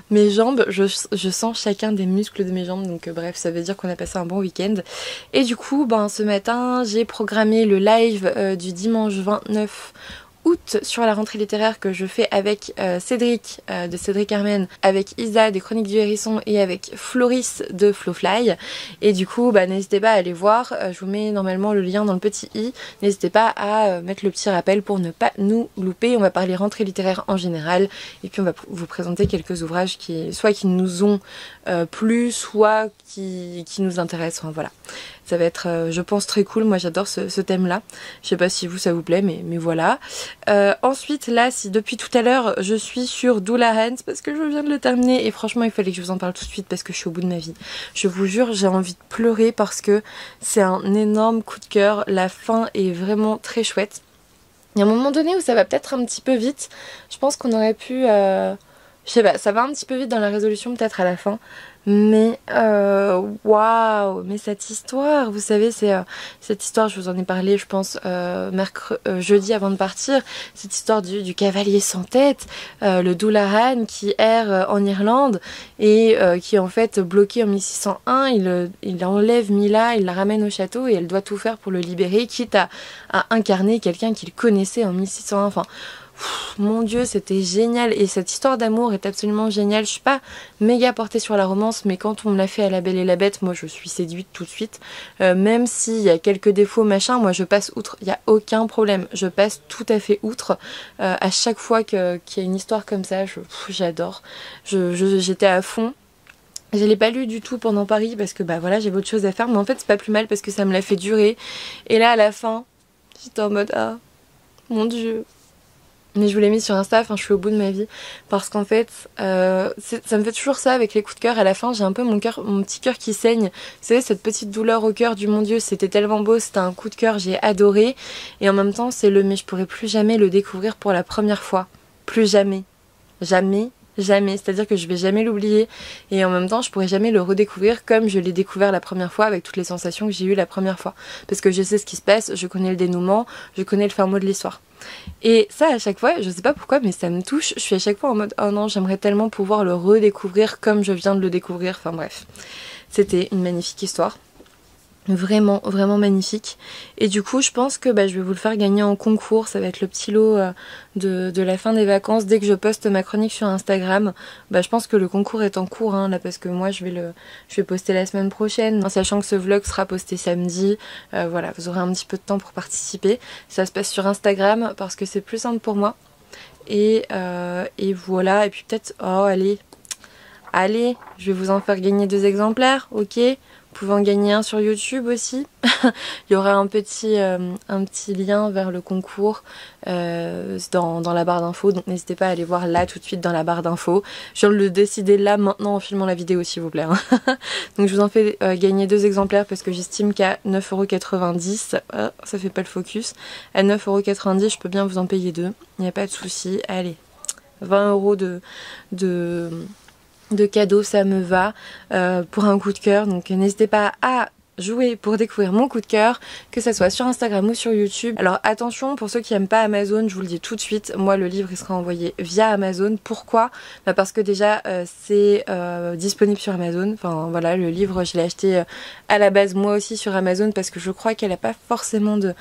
mes jambes, je sens chacun des muscles de mes jambes, donc bref ça veut dire qu'on a passé un bon week-end. Et du coup ce matin j'ai programmé le live du dimanche 29 août sur la rentrée littéraire que je fais avec Cédric de Cédric Armen, avec Isa des Chroniques du Hérisson et avec Floris de Flowfly. Et du coup n'hésitez pas à aller voir, je vous mets normalement le lien dans le petit i, n'hésitez pas à mettre le petit rappel pour ne pas nous louper. On va parler rentrée littéraire en général et puis on va vous présenter quelques ouvrages qui nous ont plu, soit qui nous intéressent, enfin voilà. Ça va être je pense très cool, moi j'adore ce thème là, je sais pas si vous ça vous plaît mais voilà. Ensuite là, si depuis tout à l'heure je suis sur Doula Hans parce que je viens de le terminer et franchement il fallait que je vous en parle tout de suite parce que je suis au bout de ma vie. Je vous jure j'ai envie de pleurer parce que c'est un énorme coup de cœur, la fin est vraiment très chouette. Il y a un moment donné où ça va peut-être un petit peu vite, je pense qu'on aurait pu... je sais pas, ça va un petit peu vite dans la résolution peut-être à la fin. Mais waouh, mais cette histoire, vous savez, c'est cette histoire, je vous en ai parlé je pense jeudi avant de partir, cette histoire du cavalier sans tête, le Doulahan qui erre en Irlande et qui est en fait bloqué en 1601, il enlève Mila, il la ramène au château et elle doit tout faire pour le libérer, quitte à incarner quelqu'un qu'il connaissait en 1601, enfin... Mon dieu, c'était génial et cette histoire d'amour est absolument géniale. Je suis pas méga portée sur la romance, mais quand on me l'a fait à La Belle et la Bête, moi je suis séduite tout de suite. Même s'il y a quelques défauts machin, moi je passe outre, il n'y a aucun problème. Je passe tout à fait outre. À chaque fois qu'il y a une histoire comme ça, j'adore. J'étais à fond. Je l'ai pas lu du tout pendant Paris parce que voilà, j'avais autre chose à faire, mais en fait c'est pas plus mal parce que ça me l'a fait durer. Et là à la fin, j'étais en mode ah, mon dieu. Mais je vous l'ai mis sur Insta, enfin je suis au bout de ma vie. Parce qu'en fait, ça me fait toujours ça avec les coups de cœur. À la fin, j'ai un peu mon petit cœur qui saigne. Vous savez, cette petite douleur au cœur du mon Dieu, c'était tellement beau, c'était un coup de cœur, j'ai adoré. Et en même temps, c'est le mais je pourrais plus jamais le découvrir pour la première fois. Plus jamais. Jamais. Jamais, c'est-à-dire que je vais jamais l'oublier et en même temps je pourrais jamais le redécouvrir comme je l'ai découvert la première fois avec toutes les sensations que j'ai eues la première fois. Parce que je sais ce qui se passe, je connais le dénouement, je connais le fin mot de l'histoire. Et ça à chaque fois, je sais pas pourquoi mais ça me touche, je suis à chaque fois en mode oh non j'aimerais tellement pouvoir le redécouvrir comme je viens de le découvrir, enfin bref. C'était une magnifique histoire. Vraiment, vraiment magnifique. Et du coup, je pense que je vais vous le faire gagner en concours. Ça va être le petit lot de la fin des vacances. Dès que je poste ma chronique sur Instagram, je pense que le concours est en cours là, parce que moi je vais poster la semaine prochaine, en sachant que ce vlog sera posté samedi. Voilà, vous aurez un petit peu de temps pour participer. Ça se passe sur Instagram parce que c'est plus simple pour moi. Et voilà. Et puis peut-être, oh allez, je vais vous en faire gagner 2 exemplaires, ok? Vous pouvez en gagner un sur YouTube aussi. Il y aura un petit lien vers le concours dans la barre d'infos. Donc n'hésitez pas à aller voir là tout de suite dans la barre d'infos. Je viens de le décider là maintenant en filmant la vidéo s'il vous plaît. Donc je vous en fais gagner 2 exemplaires parce que j'estime qu'à 9,90 €, ça fait pas le focus. À 9,90 € je peux bien vous en payer 2. Il n'y a pas de souci. Allez, 20 € de cadeaux, ça me va pour un coup de cœur. Donc n'hésitez pas à jouer pour découvrir mon coup de cœur, que ça soit sur Instagram ou sur YouTube. Alors attention, pour ceux qui n'aiment pas Amazon, je vous le dis tout de suite, moi le livre il sera envoyé via Amazon. Pourquoi? Parce que déjà c'est disponible sur Amazon. Enfin voilà, le livre je l'ai acheté à la base moi aussi sur Amazon parce que je crois qu'elle n'a pas forcément de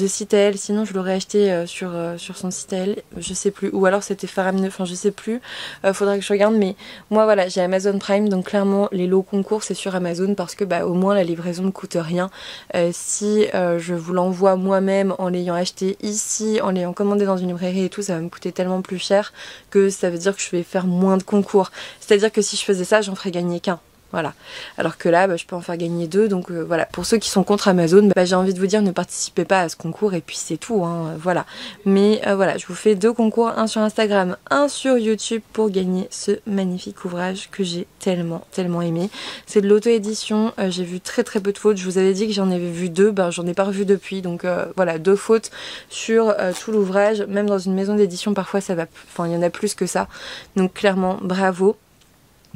site à elle, sinon je l'aurais acheté sur son site à elle, je sais plus, ou alors c'était faramineux, enfin je sais plus, faudra que je regarde, mais moi voilà, j'ai Amazon Prime, donc clairement les lots concours c'est sur Amazon parce que au moins la livraison ne coûte rien. Si je vous l'envoie moi-même en l'ayant acheté ici, en l'ayant commandé dans une librairie et tout, ça va me coûter tellement plus cher que ça veut dire que je vais faire moins de concours. C'est-à-dire que si je faisais ça, j'en ferais gagner qu'un. Voilà. Alors que là, je peux en faire gagner 2. Donc voilà. Pour ceux qui sont contre Amazon, j'ai envie de vous dire ne participez pas à ce concours et puis c'est tout. Voilà. Mais voilà, je vous fais 2 concours, un sur Instagram, un sur YouTube pour gagner ce magnifique ouvrage que j'ai tellement, tellement aimé. C'est de l'auto-édition. J'ai vu très très peu de fautes. Je vous avais dit que j'en avais vu 2. J'en ai pas revu depuis. Donc voilà, 2 fautes sur tout l'ouvrage. Même dans une maison d'édition, parfois ça va. Enfin, il y en a plus que ça. Donc clairement, bravo.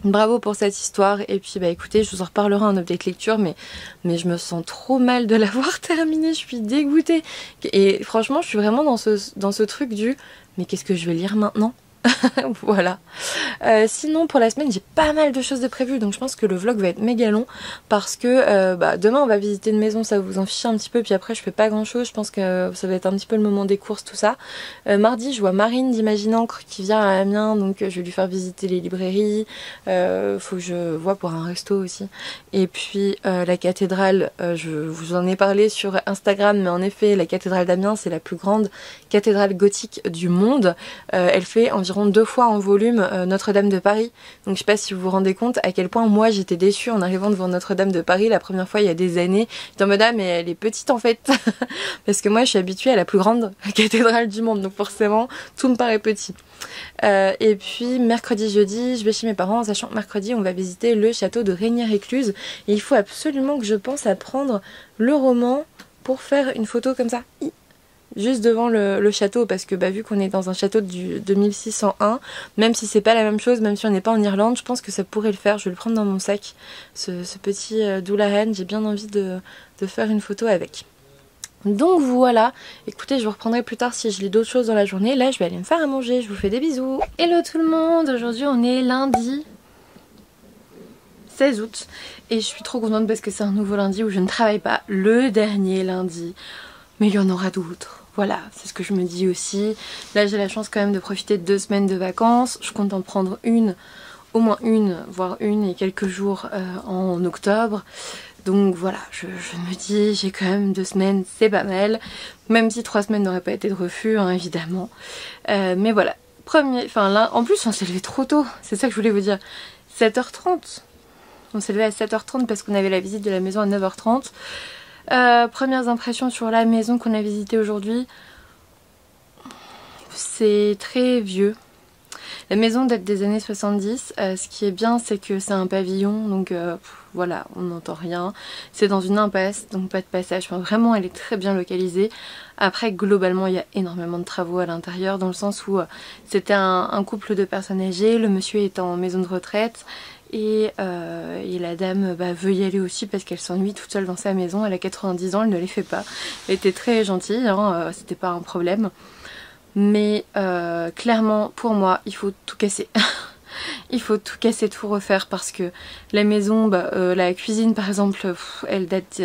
Bravo pour cette histoire et puis écoutez, je vous en reparlerai en update lecture mais je me sens trop mal de l'avoir terminé, je suis dégoûtée et franchement je suis vraiment dans ce truc du mais qu'est-ce que je vais lire maintenant? Voilà. Sinon pour la semaine j'ai pas mal de choses de prévues donc je pense que le vlog va être méga long parce que demain on va visiter une maison, ça va vous en ficher un petit peu puis après je fais pas grand chose, je pense que ça va être un petit peu le moment des courses tout ça. Mardi je vois Marine d'Imagine Encre qui vient à Amiens donc je vais lui faire visiter les librairies, faut que je vois pour un resto aussi et puis la cathédrale, je vous en ai parlé sur Instagram mais en effet la cathédrale d'Amiens c'est la plus grande cathédrale gothique du monde, elle fait environ 2 fois en volume Notre-Dame de Paris. Donc je sais pas si vous vous rendez compte à quel point moi j'étais déçue en arrivant devant Notre-Dame de Paris la première fois il y a des années. J'étais en mode mais elle est petite en fait. Parce que moi je suis habituée à la plus grande cathédrale du monde donc forcément tout me paraît petit. Et puis mercredi jeudi je vais chez mes parents en sachant que mercredi on va visiter le château de Régnières-Écluses et il faut absolument que je pense à prendre le roman pour faire une photo comme ça. Juste devant le château parce que vu qu'on est dans un château de 1601, même si c'est pas la même chose, même si on n'est pas en Irlande, je pense que ça pourrait le faire. Je vais le prendre dans mon sac, ce petit Doulahan, j'ai bien envie de faire une photo avec. Donc voilà, écoutez je vous reprendrai plus tard si je lis d'autres choses dans la journée. Là je vais aller me faire à manger, je vous fais des bisous. Hello tout le monde, aujourd'hui on est lundi 16 août et je suis trop contente parce que c'est un nouveau lundi où je ne travaille pas, le dernier lundi, mais il y en aura d'autres. Voilà, c'est ce que je me dis aussi. Là j'ai la chance quand même de profiter de 2 semaines de vacances. Je compte en prendre au moins une, voire une et quelques jours en octobre. Donc voilà, je me dis j'ai quand même 2 semaines, c'est pas mal. Même si 3 semaines n'auraient pas été de refus, évidemment. Mais voilà, là, en plus on s'est levé trop tôt, c'est ça que je voulais vous dire. 7h30. On s'est levé à 7h30 parce qu'on avait la visite de la maison à 9h30. Premières impressions sur la maison qu'on a visitée aujourd'hui. c'est très vieux. La maison date des années 70, ce qui est bien c'est que c'est un pavillon, donc voilà, on n'entend rien. C'est dans une impasse, donc pas de passage, enfin, vraiment elle est très bien localisée. Après globalement il y a énormément de travaux à l'intérieur, dans le sens où c'était un couple de personnes âgées, le monsieur est en maison de retraite. Et la dame veut y aller aussi parce qu'elle s'ennuie toute seule dans sa maison. Elle a 90 ans, elle ne les fait pas. Elle était très gentille, hein, c'était pas un problème. Mais clairement pour moi il faut tout casser. Il faut tout casser, tout refaire, parce que la maison, la cuisine par exemple, elle date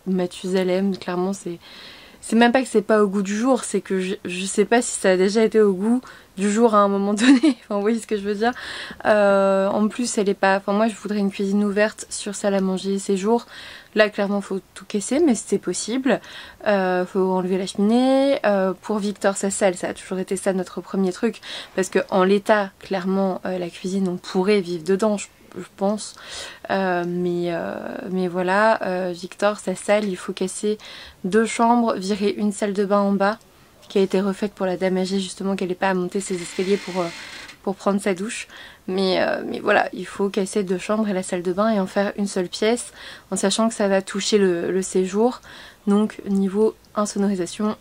Mathusalem, clairement c'est même pas que c'est pas au goût du jour, c'est que je sais pas si ça a déjà été au goût du jour à un moment donné, enfin vous voyez ce que je veux dire. En plus elle est pas, enfin moi je voudrais une cuisine ouverte sur salle à manger séjour. Là clairement faut tout casser, mais c'est possible. Faut enlever la cheminée. Pour Victor sa salle, ça a toujours été ça notre premier truc, parce que en l'état clairement la cuisine on pourrait vivre dedans, je pense, mais voilà, Victor sa salle, il faut casser 2 chambres, virer une salle de bain en bas qui a été refaite pour la dame âgée, justement qu'elle n'ait pas à monter ses escaliers pour prendre sa douche, mais voilà, il faut casser 2 chambres et la salle de bain et en faire une seule pièce, en sachant que ça va toucher le séjour, donc niveau insonorisation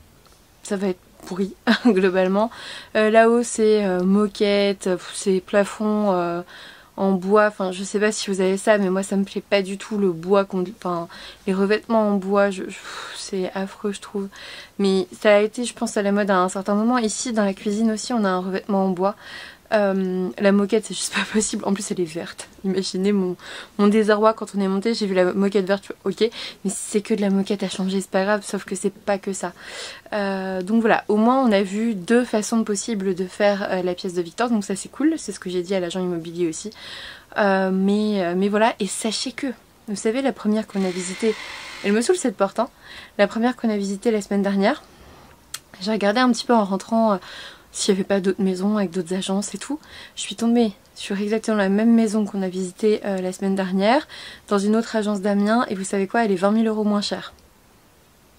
ça va être pourri globalement. Là-haut c'est moquette, c'est plafond en bois, enfin je sais pas si vous avez ça, mais moi ça me plaît pas du tout le bois, enfin les revêtements en bois, c'est affreux je trouve, mais ça a été je pense à la mode à un certain moment. Ici dans la cuisine aussi on a un revêtement en bois. La moquette c'est juste pas possible, en plus elle est verte. Imaginez mon désarroi quand on est monté, j'ai vu la moquette verte, ok, mais si c'est que de la moquette à changer c'est pas grave, sauf que c'est pas que ça. Donc voilà, au moins on a vu 2 façons possibles de faire la pièce de Victor, donc ça c'est cool, c'est ce que j'ai dit à l'agent immobilier aussi. Mais voilà, et sachez que, vous savez la première qu'on a visitée, elle me saoule cette porte, hein, la première qu'on a visitée la semaine dernière, j'ai regardé un petit peu en rentrant s'il n'y avait pas d'autres maisons avec d'autres agences et tout. Je suis tombée sur exactement la même maison qu'on a visitée la semaine dernière, dans une autre agence d'Amiens, et vous savez quoi, elle est 20 000 € moins chère.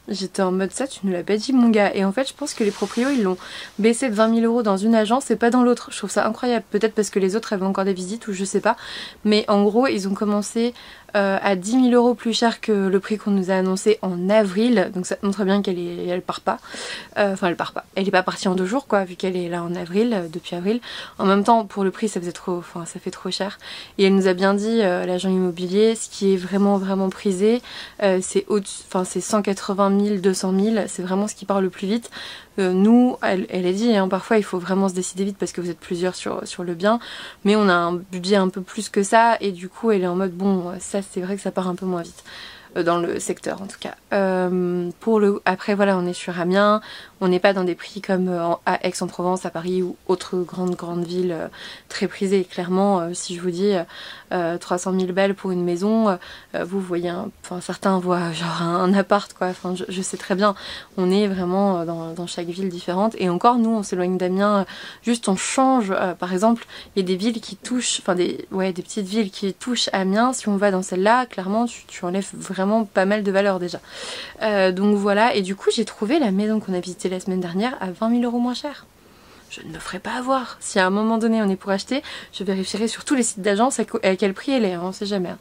J'étais en mode ça, tu nous l'as pas dit mon gars. Et en fait je pense que les proprios ils l'ont baissé de 20 000 € dans une agence et pas dans l'autre. Je trouve ça incroyable, peut-être parce que les autres avaient encore des visites ou je sais pas. Mais en gros ils ont commencé à 10 000 € plus cher que le prix qu'on nous a annoncé en avril. Donc ça montre bien qu'elle part pas. Enfin elle part pas. Elle est pas partie en 2 jours quoi, vu qu'elle est là en avril, depuis avril. En même temps pour le prix ça faisait trop, enfin ça fait trop cher. Et elle nous a bien dit, l'agent immobilier, ce qui est vraiment prisé, c'est 180 000, 200 000, c'est vraiment ce qui part le plus vite. Nous, elle a dit, hein, parfois il faut vraiment se décider vite parce que vous êtes plusieurs sur le bien, mais on a un budget un peu plus que ça, et du coup elle est en mode bon, ça c'est vrai que ça part un peu moins vite. Dans le secteur en tout cas. Après voilà, on est sur Amiens, on n'est pas dans des prix comme à Aix-en-Provence, à Paris ou autres grandes villes très prisées. Clairement, si je vous dis 300 000 balles pour une maison, vous voyez, enfin certains voient genre un appart quoi, enfin je sais très bien, on est vraiment dans chaque ville différente, et encore nous on s'éloigne d'Amiens, juste on change, par exemple il y a des villes qui touchent, enfin des petites villes qui touchent Amiens, si on va dans celle-là, clairement tu enlèves vraiment pas mal de valeur déjà. Donc voilà, et du coup j'ai trouvé la maison qu'on a visitée la semaine dernière à 20 000 € moins cher. Je ne me ferai pas avoir. Si à un moment donné on est pour acheter, je vérifierai sur tous les sites d'agence à quel prix elle est, hein, on sait jamais.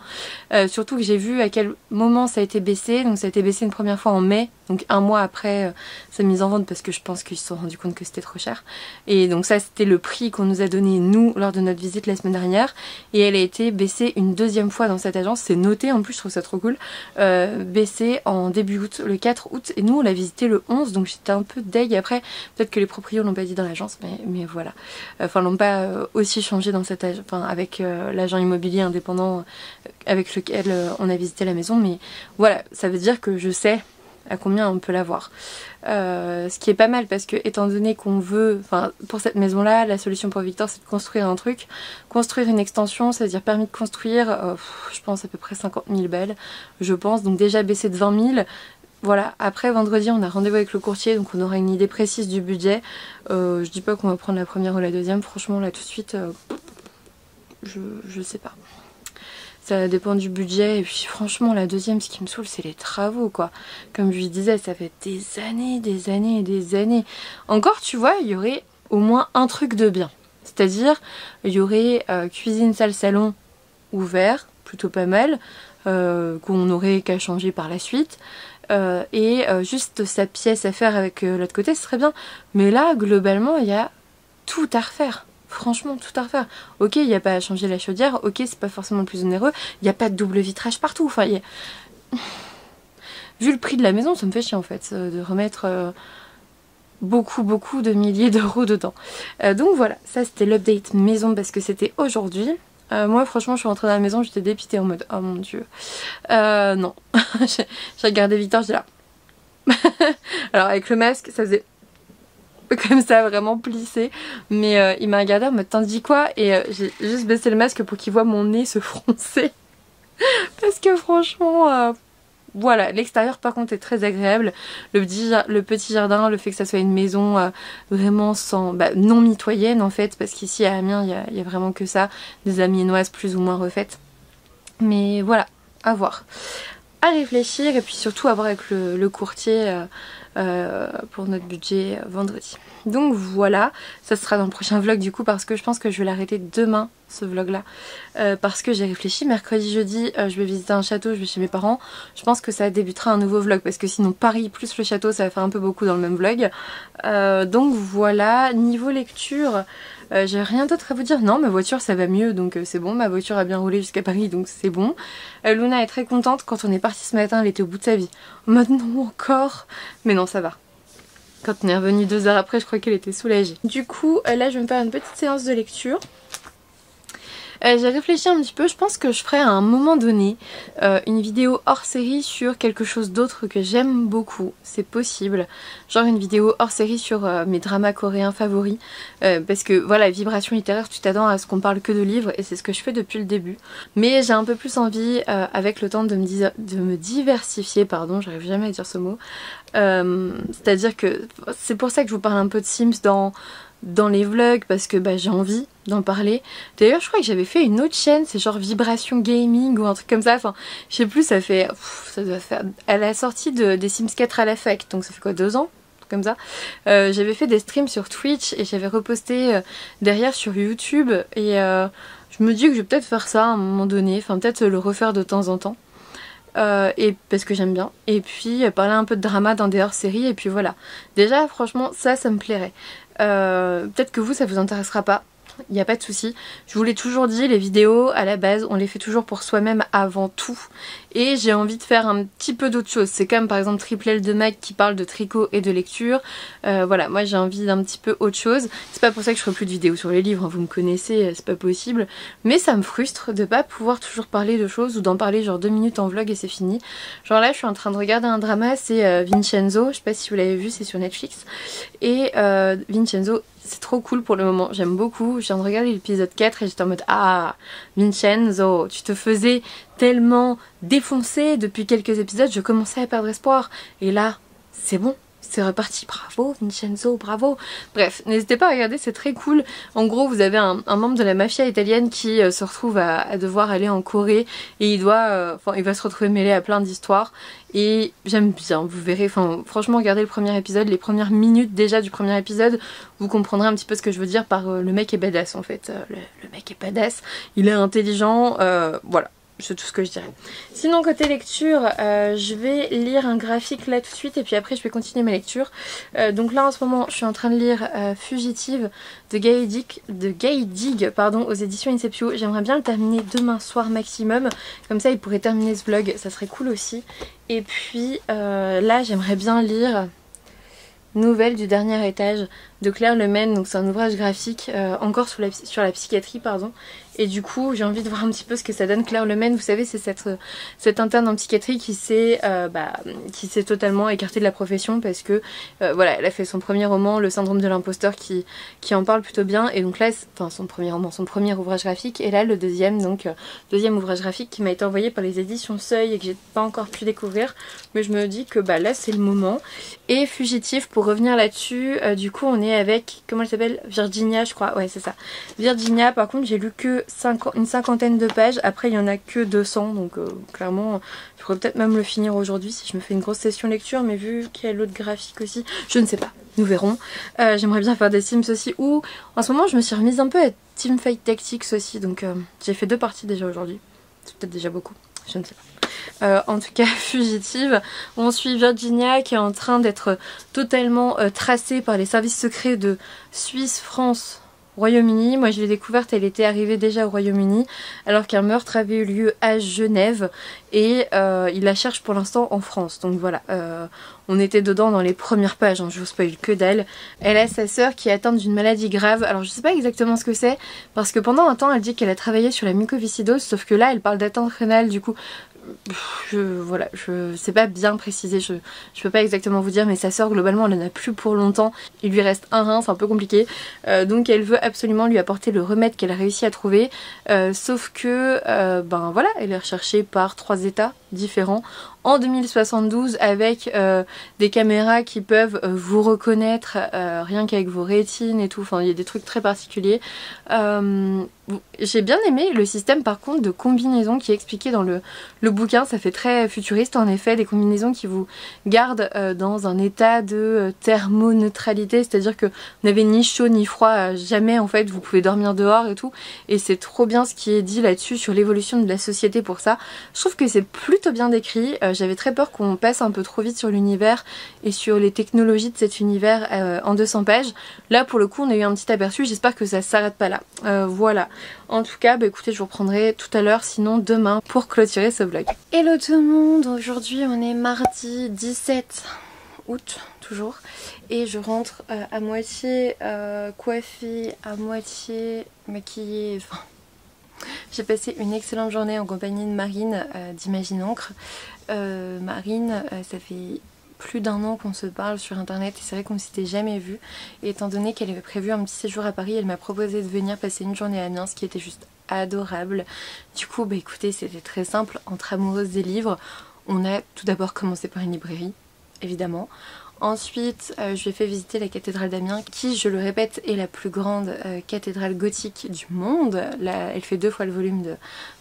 Hein. Surtout que j'ai vu à quel moment ça a été baissé, donc ça a été baissé une première fois en mai, donc 1 mois après sa mise en vente, parce que je pense qu'ils se sont rendus compte que c'était trop cher. Et donc ça c'était le prix qu'on nous a donné nous lors de notre visite la semaine dernière, et elle a été baissée une 2e fois dans cette agence, c'est noté en plus, je trouve ça trop cool, baissée en début août, le 4 août, et nous on l'a visité le 11, donc j'étais un peu deg. Après peut-être que les proprios l'ont pas dit dans l'agence, mais voilà, enfin l'ont pas aussi changé dans cette agence, enfin avec l'agent immobilier indépendant avec lequel on a visité la maison, mais voilà, ça veut dire que je sais à combien on peut l'avoir. Ce qui est pas mal, parce que étant donné qu'on veut, enfin pour cette maison là, la solution pour Victor c'est de construire un truc, construire une extension, c'est à dire permis de construire, je pense à peu près 50 000 balles, je pense, donc déjà baisser de 20 000. Voilà, après vendredi on a rendez-vous avec le courtier, donc on aura une idée précise du budget. Je dis pas qu'on va prendre la première ou la deuxième, franchement là tout de suite, je sais pas. ça dépend du budget. Et puis franchement la deuxième, ce qui me saoule, c'est les travaux quoi. Comme je lui disais, ça fait des années et des années. Encore tu vois, il y aurait au moins un truc de bien. C'est-à-dire, il y aurait cuisine, salle, salon ouvert, plutôt pas mal, qu'on n'aurait qu'à changer par la suite. Et juste sa pièce à faire avec l'autre côté, ce serait bien. Mais là, globalement, il y a tout à refaire. Franchement, tout à refaire. Ok, il n'y a pas à changer la chaudière. Ok, c'est pas forcément le plus onéreux. Il n'y a pas de double vitrage partout. Enfin, vu le prix de la maison, ça me fait chier en fait de remettre beaucoup de milliers d'euros dedans. Donc voilà, ça c'était l'update maison parce que c'était aujourd'hui. Moi franchement je suis rentrée dans la maison, j'étais dépitée en mode oh mon dieu. Non, j'ai regardé Victor, j'étais là. Alors avec le masque ça faisait comme ça vraiment plissé, mais il m'a regardé en mode t'en dis quoi, et j'ai juste baissé le masque pour qu'il voit mon nez se froncer. Parce que franchement voilà, l'extérieur par contre est très agréable. Le petit jardin, le fait que ça soit une maison vraiment non mitoyenne en fait, parce qu'ici à Amiens il y a vraiment que ça, des amiénoises plus ou moins refaites. Mais voilà, à voir. À réfléchir et puis surtout à voir avec le courtier pour notre budget vendredi. Donc voilà, ça sera dans le prochain vlog du coup parce que je pense que je vais l'arrêter demain ce vlog là parce que j'ai réfléchi, mercredi jeudi je vais visiter un château, je vais chez mes parents, je pense que ça débutera un nouveau vlog parce que sinon Paris plus le château ça va faire un peu beaucoup dans le même vlog. Donc voilà, niveau lecture j'ai rien d'autre à vous dire. Non, ma voiture ça va mieux donc c'est bon, ma voiture a bien roulé jusqu'à Paris donc c'est bon. Luna est très contente, quand on est parti ce matin elle était au bout de sa vie. Maintenant encore, mais non ça va. Quand on est revenu 2 heures après, je crois qu'elle était soulagée. Du coup, là je vais me faire une petite séance de lecture. J'ai réfléchi un petit peu, je pense que je ferai à un moment donné une vidéo hors série sur quelque chose d'autre que j'aime beaucoup, c'est possible. Genre une vidéo hors série sur mes dramas coréens favoris. Parce que voilà, Vibration littéraire, tu t'attends à ce qu'on parle que de livres et c'est ce que je fais depuis le début. Mais j'ai un peu plus envie, avec le temps de me diversifier, pardon, j'arrive jamais à dire ce mot. C'est-à-dire que c'est pour ça que je vous parle un peu de Sims dans les vlogs parce que j'ai envie d'en parler. D'ailleurs je crois que j'avais fait une autre chaîne, c'est genre Vibration Gaming ou un truc comme ça, enfin je sais plus, ça doit faire à la sortie des Sims 4 à la fac, donc ça fait quoi, 2 ans comme ça. J'avais fait des streams sur Twitch et j'avais reposté derrière sur YouTube et je me dis que je vais peut-être faire ça à un moment donné, enfin peut-être le refaire de temps en temps. Et parce que j'aime bien, et puis parler un peu de drama dans des hors-séries et puis voilà. Déjà franchement ça me plairait. Peut-être que vous ça vous intéressera pas, il n'y a pas de souci. Je vous l'ai toujours dit, les vidéos à la base on les fait toujours pour soi-même avant tout, et j'ai envie de faire un petit peu d'autres choses. C'est comme par exemple Triple L de Mag qui parle de tricot et de lecture. Voilà, moi j'ai envie d'un petit peu autre chose. C'est pas pour ça que je ferai plus de vidéos sur les livres, hein, vous me connaissez, c'est pas possible. Mais ça me frustre de pas pouvoir toujours parler de choses ou d'en parler genre 2 minutes en vlog et c'est fini. Genre là je suis en train de regarder un drama, c'est Vincenzo, je sais pas si vous l'avez vu, c'est sur Netflix. Et Vincenzo, c'est trop cool pour le moment, j'aime beaucoup. Je viens de regarder l'épisode 4 et j'étais en mode ah Vincenzo, tu te faisais tellement défoncer depuis quelques épisodes, je commençais à perdre espoir. Et là, c'est bon, c'est reparti, bravo Vincenzo, bravo. Bref, n'hésitez pas à regarder, c'est très cool. En gros, vous avez un membre de la mafia italienne qui se retrouve à devoir aller en Corée et il va se retrouver mêlé à plein d'histoires. Et j'aime bien, vous verrez, franchement regardez le premier épisode, les premières minutes déjà du premier épisode, vous comprendrez un petit peu ce que je veux dire par le mec est badass en fait. Le mec est badass, il est intelligent, voilà. C'est tout ce que je dirais. Sinon côté lecture, je vais lire un graphique là tout de suite et puis après je vais continuer ma lecture. Donc là en ce moment je suis en train de lire Fugitive de Gaye Dig pardon, aux éditions Inceptio. J'aimerais bien le terminer demain soir maximum, comme ça il pourrait terminer ce vlog, ça serait cool aussi. Et puis là j'aimerais bien lire Nouvelle du dernier étage de Claire Lemaine, donc c'est un ouvrage graphique encore sur la psychiatrie pardon. Et du coup j'ai envie de voir un petit peu ce que ça donne. Claire Lemaine, vous savez, c'est cette interne en psychiatrie qui s'est totalement écartée de la profession parce que voilà, elle a fait son premier roman, Le syndrome de l'imposteur, qui en parle plutôt bien. Et donc là, son premier ouvrage graphique, et là le deuxième ouvrage graphique qui m'a été envoyé par les éditions Seuil et que j'ai pas encore pu découvrir. Mais je me dis que là c'est le moment. Et Fugitif, pour revenir là-dessus, du coup on est est avec, comment elle s'appelle, Virginia je crois, ouais c'est ça. Virginia par contre j'ai lu que une cinquantaine de pages, après il y en a que 200 donc clairement je pourrais peut-être même le finir aujourd'hui si je me fais une grosse session lecture, mais vu qu'il y a l'autre graphique aussi, je ne sais pas, nous verrons. J'aimerais bien faire des Sims aussi, ou en ce moment je me suis remise un peu à Teamfight Tactics aussi, donc j'ai fait 2 parties déjà aujourd'hui, c'est peut-être déjà beaucoup, je ne sais pas. En tout cas fugitive, on suit Virginia qui est en train d'être totalement tracée par les services secrets de Suisse, France, Royaume-Uni. Moi je l'ai découverte, elle était arrivée déjà au Royaume-Uni alors qu'un meurtre avait eu lieu à Genève et il la cherche pour l'instant en France. Donc voilà, on était dedans dans les premières pages, hein, je vous spoil que dalle. Elle a sa sœur qui est atteinte d'une maladie grave, alors je sais pas exactement ce que c'est parce que pendant un temps elle dit qu'elle a travaillé sur la mucoviscidose, sauf que là elle parle d'atteinte rénale, du coup voilà, je sais pas bien préciser, je peux pas exactement vous dire, mais sa sœur globalement elle en a plus pour longtemps, il lui reste un rein, c'est un peu compliqué, donc elle veut absolument lui apporter le remède qu'elle a réussi à trouver, sauf que ben voilà, elle est recherchée par 3 états différents en 2072 avec des caméras qui peuvent vous reconnaître rien qu'avec vos rétines et tout, enfin il y a des trucs très particuliers. J'ai bien aimé le système par contre de combinaison qui est expliqué dans le bouquin, ça fait très futuriste en effet, des combinaisons qui vous gardent dans un état de thermoneutralité, c'est-à-dire que vous n'avez ni chaud ni froid, jamais en fait, vous pouvez dormir dehors et tout, et c'est trop bien ce qui est dit là-dessus sur l'évolution de la société pour ça. Je trouve que c'est plutôt bien décrit, j'avais très peur qu'on passe un peu trop vite sur l'univers et sur les technologies de cet univers en 200 pages. Là pour le coup on a eu un petit aperçu, j'espère que ça s'arrête pas là. Voilà. En tout cas, bah écoutez, je vous reprendrai tout à l'heure, sinon demain, pour clôturer ce vlog. Hello tout le monde, aujourd'hui on est mardi 17 août, toujours, et je rentre à moitié coiffée, à moitié maquillée, enfin... J'ai passé une excellente journée en compagnie de Marine d'Imagine Encre. Marine, ça fait plus d'1 an qu'on se parle sur internet et c'est vrai qu'on ne s'était jamais vu, et étant donné qu'elle avait prévu un petit séjour à Paris, elle m'a proposé de venir passer une journée à Amiens, ce qui était juste adorable. Du coup bah écoutez, c'était très simple, entre amoureuses des livres, on a tout d'abord commencé par une librairie, évidemment. Ensuite, je lui ai fait visiter la cathédrale d'Amiens, qui, je le répète, est la plus grande cathédrale gothique du monde. Là, elle fait 2 fois le volume de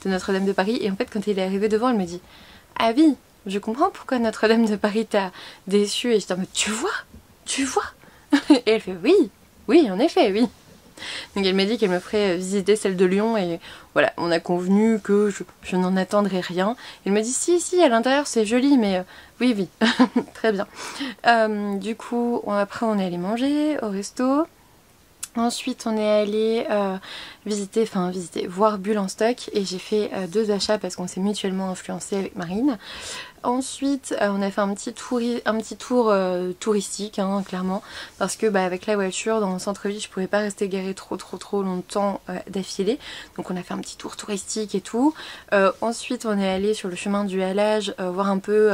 Notre-Dame de Paris. Et en fait, quand elle est arrivée devant, elle me dit « Ah oui, je comprends pourquoi Notre-Dame de Paris t'a déçue. » Et j'étais en mode « Tu vois ?» Et elle fait « Oui, oui, en effet, oui. » Donc elle m'a dit qu'elle me ferait visiter celle de Lyon et voilà, on a convenu que je n'en attendrai rien. Elle m'a dit si, à l'intérieur c'est joli, mais oui, très bien. Du coup, après on est allé manger au resto. Ensuite on est allé voir Bulle en stock et j'ai fait 2 achats parce qu'on s'est mutuellement influencé avec Marine. Ensuite on a fait un petit tour touristique hein, clairement, parce que avec la voiture dans le centre-ville je pouvais pas rester garée trop longtemps d'affilée, donc on a fait un petit tour touristique et tout. Ensuite on est allé sur le chemin du halage voir un peu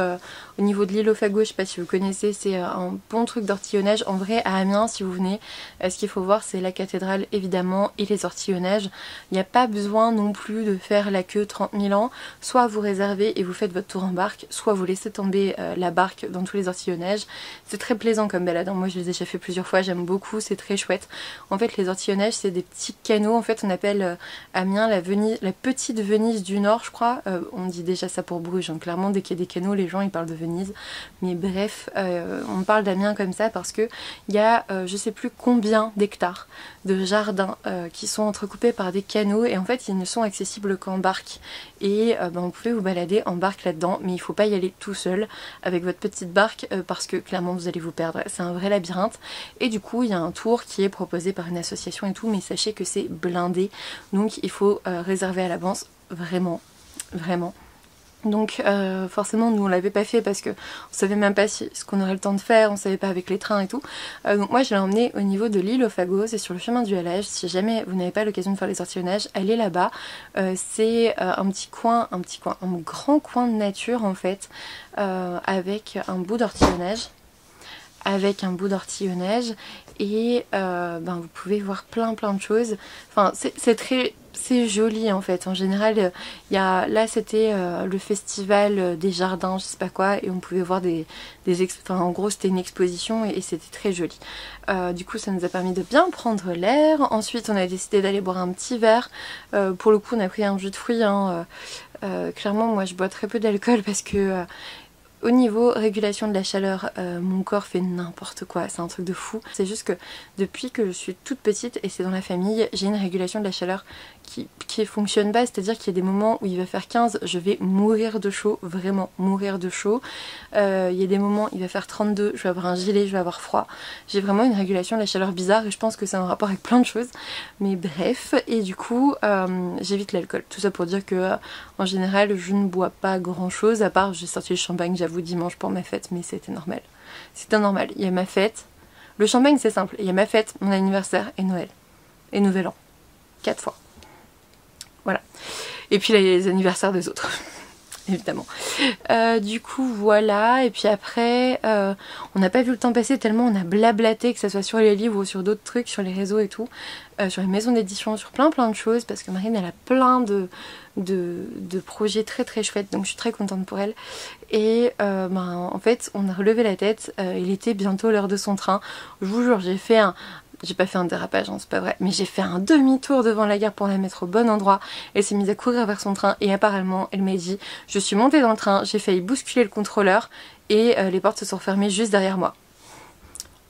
au niveau de l'île aux fagots, je sais pas si vous connaissez, c'est un bon truc d'ortillonnage. En vrai à Amiens si vous venez, ce qu'il faut voir c'est la cathédrale évidemment et les ortillonnages. Il n'y a pas besoin non plus de faire la queue 30 000 ans, soit vous réservez et vous faites votre tour en barque, soit vous laissez tomber la barque dans tous les ortillonnages. C'est très plaisant comme balade, hein. Moi je les ai déjà fait plusieurs fois, j'aime beaucoup, c'est très chouette. En fait les ortillonnages c'est des petits canaux, en fait on appelle Amiens la petite Venise du Nord je crois, on dit déjà ça pour Bruges, hein. Clairement dès qu'il y a des canaux les gens ils parlent de Venise, mais bref on parle d'Amiens comme ça parce que il y a je sais plus combien d'hectares de jardins qui sont entrecoupés par des canaux et en fait ils ne sont accessibles qu'en barque et vous pouvez vous balader en barque là-dedans, mais il faut pas y aller tout seul avec votre petite barque parce que clairement vous allez vous perdre, c'est un vrai labyrinthe. Et du coup il y a un tour qui est proposé par une association et tout, mais sachez que c'est blindé donc il faut réserver à l'avance, vraiment. Donc forcément nous on l'avait pas fait parce que on savait même pas ce qu'on aurait le temps de faire, on savait pas avec les trains et tout. Donc moi je l'ai emmené au niveau de l'île aux fagots, c'est sur le chemin du halage. Si jamais vous n'avez pas l'occasion de faire les ortillonnages, allez là-bas. C'est un grand coin de nature en fait, avec un bout d'ortillonnage. Et vous pouvez voir plein de choses. Enfin c'est assez joli en fait. En général, là c'était le festival des jardins, je sais pas quoi, et on pouvait voir en gros c'était une exposition et c'était très joli. Du coup ça nous a permis de bien prendre l'air. Ensuite on a décidé d'aller boire un petit verre. Pour le coup on a pris un jus de fruits. Clairement moi je bois très peu d'alcool parce que au niveau régulation de la chaleur, mon corps fait n'importe quoi, c'est un truc de fou. C'est juste que depuis que je suis toute petite, et c'est dans la famille, j'ai une régulation de la chaleur qui fonctionne pas, c'est-à-dire qu'il y a des moments où il va faire 15, je vais mourir de chaud, vraiment mourir de chaud. Il y a des moments où il va faire 32, je vais avoir un gilet, je vais avoir froid. J'ai vraiment une régulation de la chaleur bizarre et je pense que c'est un rapport avec plein de choses. Mais bref, et du coup, j'évite l'alcool. Tout ça pour dire que en général, je ne bois pas grand-chose, à part j'ai sorti le champagne, j'avoue, dimanche pour ma fête, mais c'était normal. C'était normal, il y a ma fête. Le champagne c'est simple, il y a ma fête, mon anniversaire et Noël. Et Nouvel An. 4 fois. Voilà. Et puis les anniversaires des autres. Évidemment. Du coup voilà, et puis après on n'a pas vu le temps passer tellement on a blablaté, que ce soit sur les livres ou sur d'autres trucs, sur les réseaux et tout, sur les maisons d'édition, sur plein de choses, parce que Marine elle a plein de projets très très chouettes, donc je suis très contente pour elle. Et en fait on a relevé la tête, il était bientôt l'heure de son train. Je vous jure, j'ai pas fait un dérapage, hein, c'est pas vrai, mais j'ai fait un demi-tour devant la gare pour la mettre au bon endroit. Elle s'est mise à courir vers son train et apparemment elle m'a dit, je suis montée dans le train, j'ai failli bousculer le contrôleur et les portes se sont fermées juste derrière moi.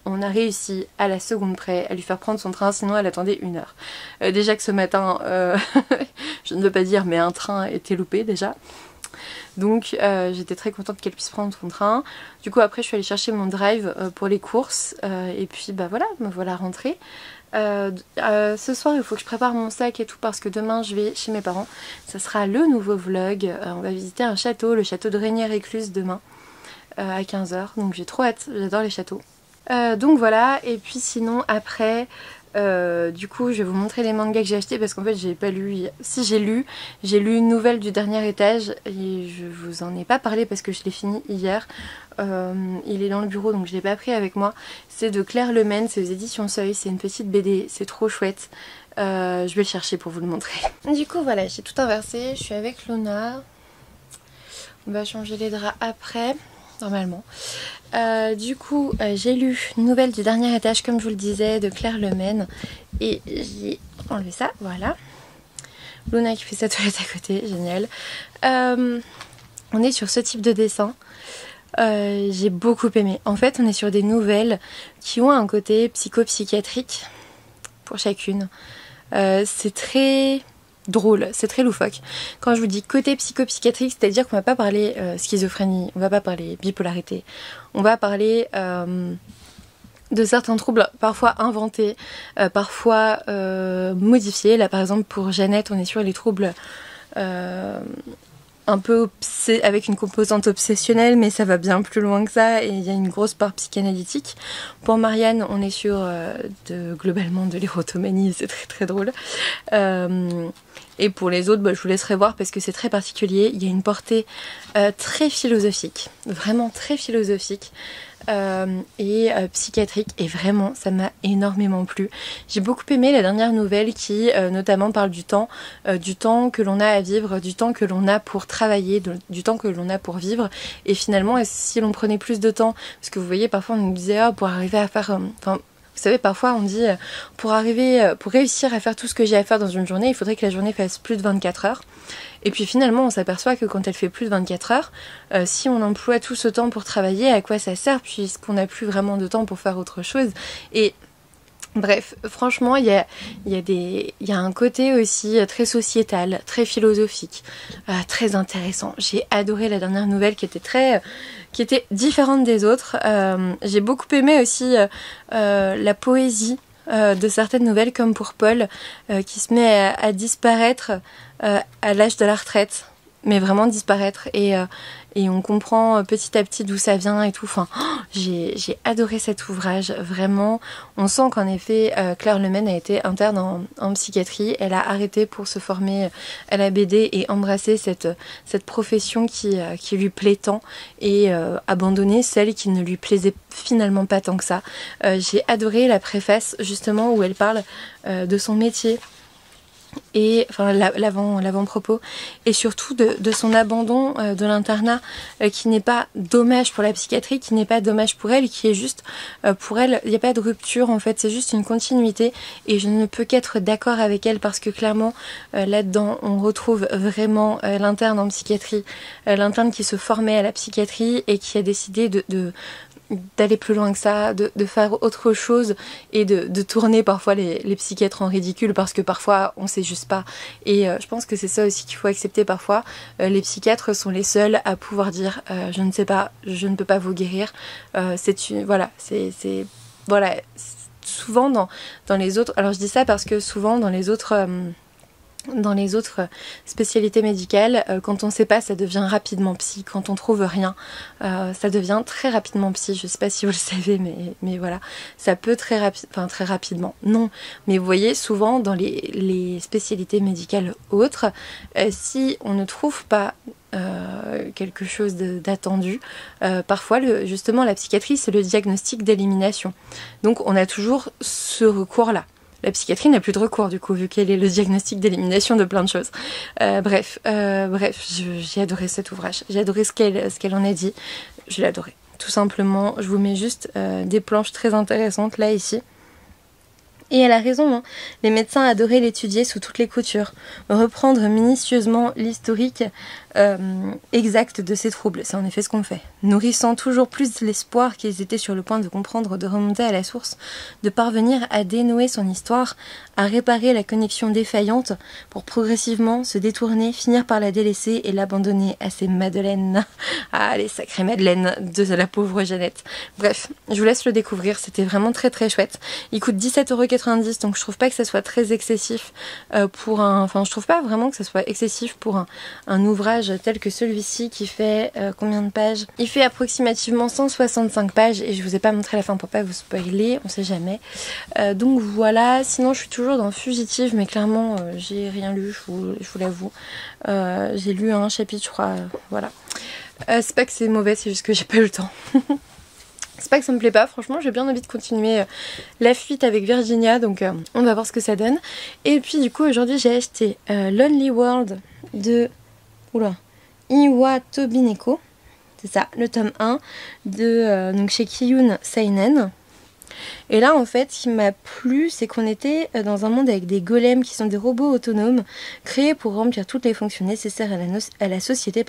On a réussi à la seconde près à lui faire prendre son train, sinon elle attendait 1 heure. Déjà que ce matin, je ne veux pas dire, mais un train était loupé déjà. Donc j'étais très contente qu'elle puisse prendre son train. Du coup après je suis allée chercher mon drive pour les courses et puis bah voilà, me voilà rentrée. Ce soir il faut que je prépare mon sac et tout parce que demain je vais chez mes parents. Ça sera le nouveau vlog, on va visiter un château, le château de Régnières-Écluses demain à 15 h. Donc j'ai trop hâte, j'adore les châteaux. Donc voilà, et puis sinon après... du coup je vais vous montrer les mangas que j'ai achetés parce qu'en fait j'ai pas lu, si j'ai lu une nouvelle du Dernier Étage et je vous en ai pas parlé parce que je l'ai fini hier. Il est dans le bureau donc je l'ai pas pris avec moi. C'est de Claire Lemaine, c'est aux éditions Seuil, c'est une petite BD, c'est trop chouette. Je vais le chercher pour vous le montrer. Du coup voilà, j'ai tout inversé, je suis avec Luna, on va changer les draps après normalement. Du coup j'ai lu une nouvelle du Dernier Étage comme je vous le disais de Claire Lemaine et j'ai enlevé ça, voilà. Luna qui fait sa toilette à côté, génial. On est sur ce type de dessin, j'ai beaucoup aimé. En fait on est sur des nouvelles qui ont un côté psychopsychiatrique pour chacune. C'est très... drôle, c'est très loufoque. Quand je vous dis côté psychopsychiatrique, c'est-à-dire qu'on va pas parler schizophrénie, on va pas parler bipolarité, on va parler de certains troubles parfois inventés, parfois modifiés. Là par exemple pour Jeannette on est sur les troubles un peu avec une composante obsessionnelle, mais ça va bien plus loin que ça et il y a une grosse part psychanalytique. Pour Marianne on est sur globalement de l'érotomanie, c'est très très drôle. Et pour les autres, je vous laisserai voir parce que c'est très particulier. Il y a une portée très philosophique, vraiment très philosophique et psychiatrique. Et vraiment, ça m'a énormément plu. J'ai beaucoup aimé la dernière nouvelle qui notamment parle du temps que l'on a à vivre, du temps que l'on a pour travailler, du temps que l'on a pour vivre. Et finalement, si l'on prenait plus de temps, parce que vous voyez, parfois on nous disait pour arriver à faire... Vous savez, parfois on dit pour réussir à faire tout ce que j'ai à faire dans une journée, il faudrait que la journée fasse plus de 24 heures. Et puis finalement on s'aperçoit que quand elle fait plus de 24 heures, si on emploie tout ce temps pour travailler, à quoi ça sert puisqu'on n'a plus vraiment de temps pour faire autre chose. Et bref, franchement il y a un côté aussi très sociétal, très philosophique, très intéressant. J'ai adoré la dernière nouvelle qui était différente des autres. J'ai beaucoup aimé aussi la poésie de certaines nouvelles comme pour Paul qui se met à disparaître à l'âge de la retraite, mais vraiment disparaître et on comprend petit à petit d'où ça vient et tout. Enfin, j'ai adoré cet ouvrage, vraiment. On sent qu'en effet Claire Lemaine a été interne en psychiatrie, elle a arrêté pour se former à la BD et embrasser cette profession qui lui plaît tant et abandonner celle qui ne lui plaisait finalement pas tant que ça. J'ai adoré la préface justement où elle parle de son métier et enfin l'avant-propos, et surtout de son abandon de l'internat, qui n'est pas dommage pour la psychiatrie, qui n'est pas dommage pour elle, qui est juste pour elle, il n'y a pas de rupture en fait, c'est juste une continuité, et je ne peux qu'être d'accord avec elle parce que clairement là-dedans on retrouve vraiment l'interne en psychiatrie, l'interne qui se formait à la psychiatrie et qui a décidé d'aller plus loin que ça, de faire autre chose et de tourner parfois les psychiatres en ridicule parce que parfois on sait juste pas, et je pense que c'est ça aussi qu'il faut accepter parfois. Les psychiatres sont les seuls à pouvoir dire je ne sais pas, je ne peux pas vous guérir, voilà, souvent dans les autres, alors je dis ça parce que souvent dans les autres spécialités médicales, quand on sait pas, ça devient rapidement psy. Quand on trouve rien, ça devient très rapidement psy. Je sais pas si vous le savez, mais voilà, ça peut très rapidement. Non, mais vous voyez, souvent dans les spécialités médicales autres, si on ne trouve pas quelque chose d'attendu, parfois justement la psychiatrie c'est le diagnostic d'élimination. Donc on a toujours ce recours-là. La psychiatrie n'a plus de recours du coup, vu qu'elle est le diagnostic d'élimination de plein de choses. Bref, j'ai adoré cet ouvrage. J'ai adoré ce qu'elle en a dit. Je l'ai adoré. Tout simplement, je vous mets juste des planches très intéressantes là, ici. Et elle a raison, hein. Les médecins adoraient l'étudier sous toutes les coutures, reprendre minutieusement l'historique exact de ces troubles. C'est en effet ce qu'on fait. Nourrissant toujours plus l'espoir qu'ils étaient sur le point de comprendre, de remonter à la source, de parvenir à dénouer son histoire, à réparer la connexion défaillante, pour progressivement se détourner, finir par la délaisser et l'abandonner à ces madeleines. Ah, les sacrées madeleines de la pauvre Jeannette. Bref, je vous laisse le découvrir, c'était vraiment très très chouette. Il coûte 17,90 €, donc je trouve pas que ça soit très excessif je trouve pas vraiment que ça soit excessif pour un ouvrage tel que celui-ci qui fait combien de pages? Il fait approximativement 165 pages et je vous ai pas montré la fin pour pas vous spoiler, on sait jamais. Donc voilà, sinon je suis toujours dans Fugitive, mais clairement j'ai rien lu, je vous l'avoue. J'ai lu un chapitre je crois, voilà. C'est pas que c'est mauvais, c'est juste que j'ai pas eu le temps. C'est pas que ça me plaît pas, franchement j'ai bien envie de continuer la fuite avec Virginia, donc on va voir ce que ça donne. Et puis du coup aujourd'hui j'ai acheté Lonely World de Iwa Tobineko, c'est ça, le tome 1 de donc chez Kiyun Seinen. Et là en fait ce qui m'a plu c'est qu'on était dans un monde avec des golems qui sont des robots autonomes créés pour remplir toutes les fonctions nécessaires à la société,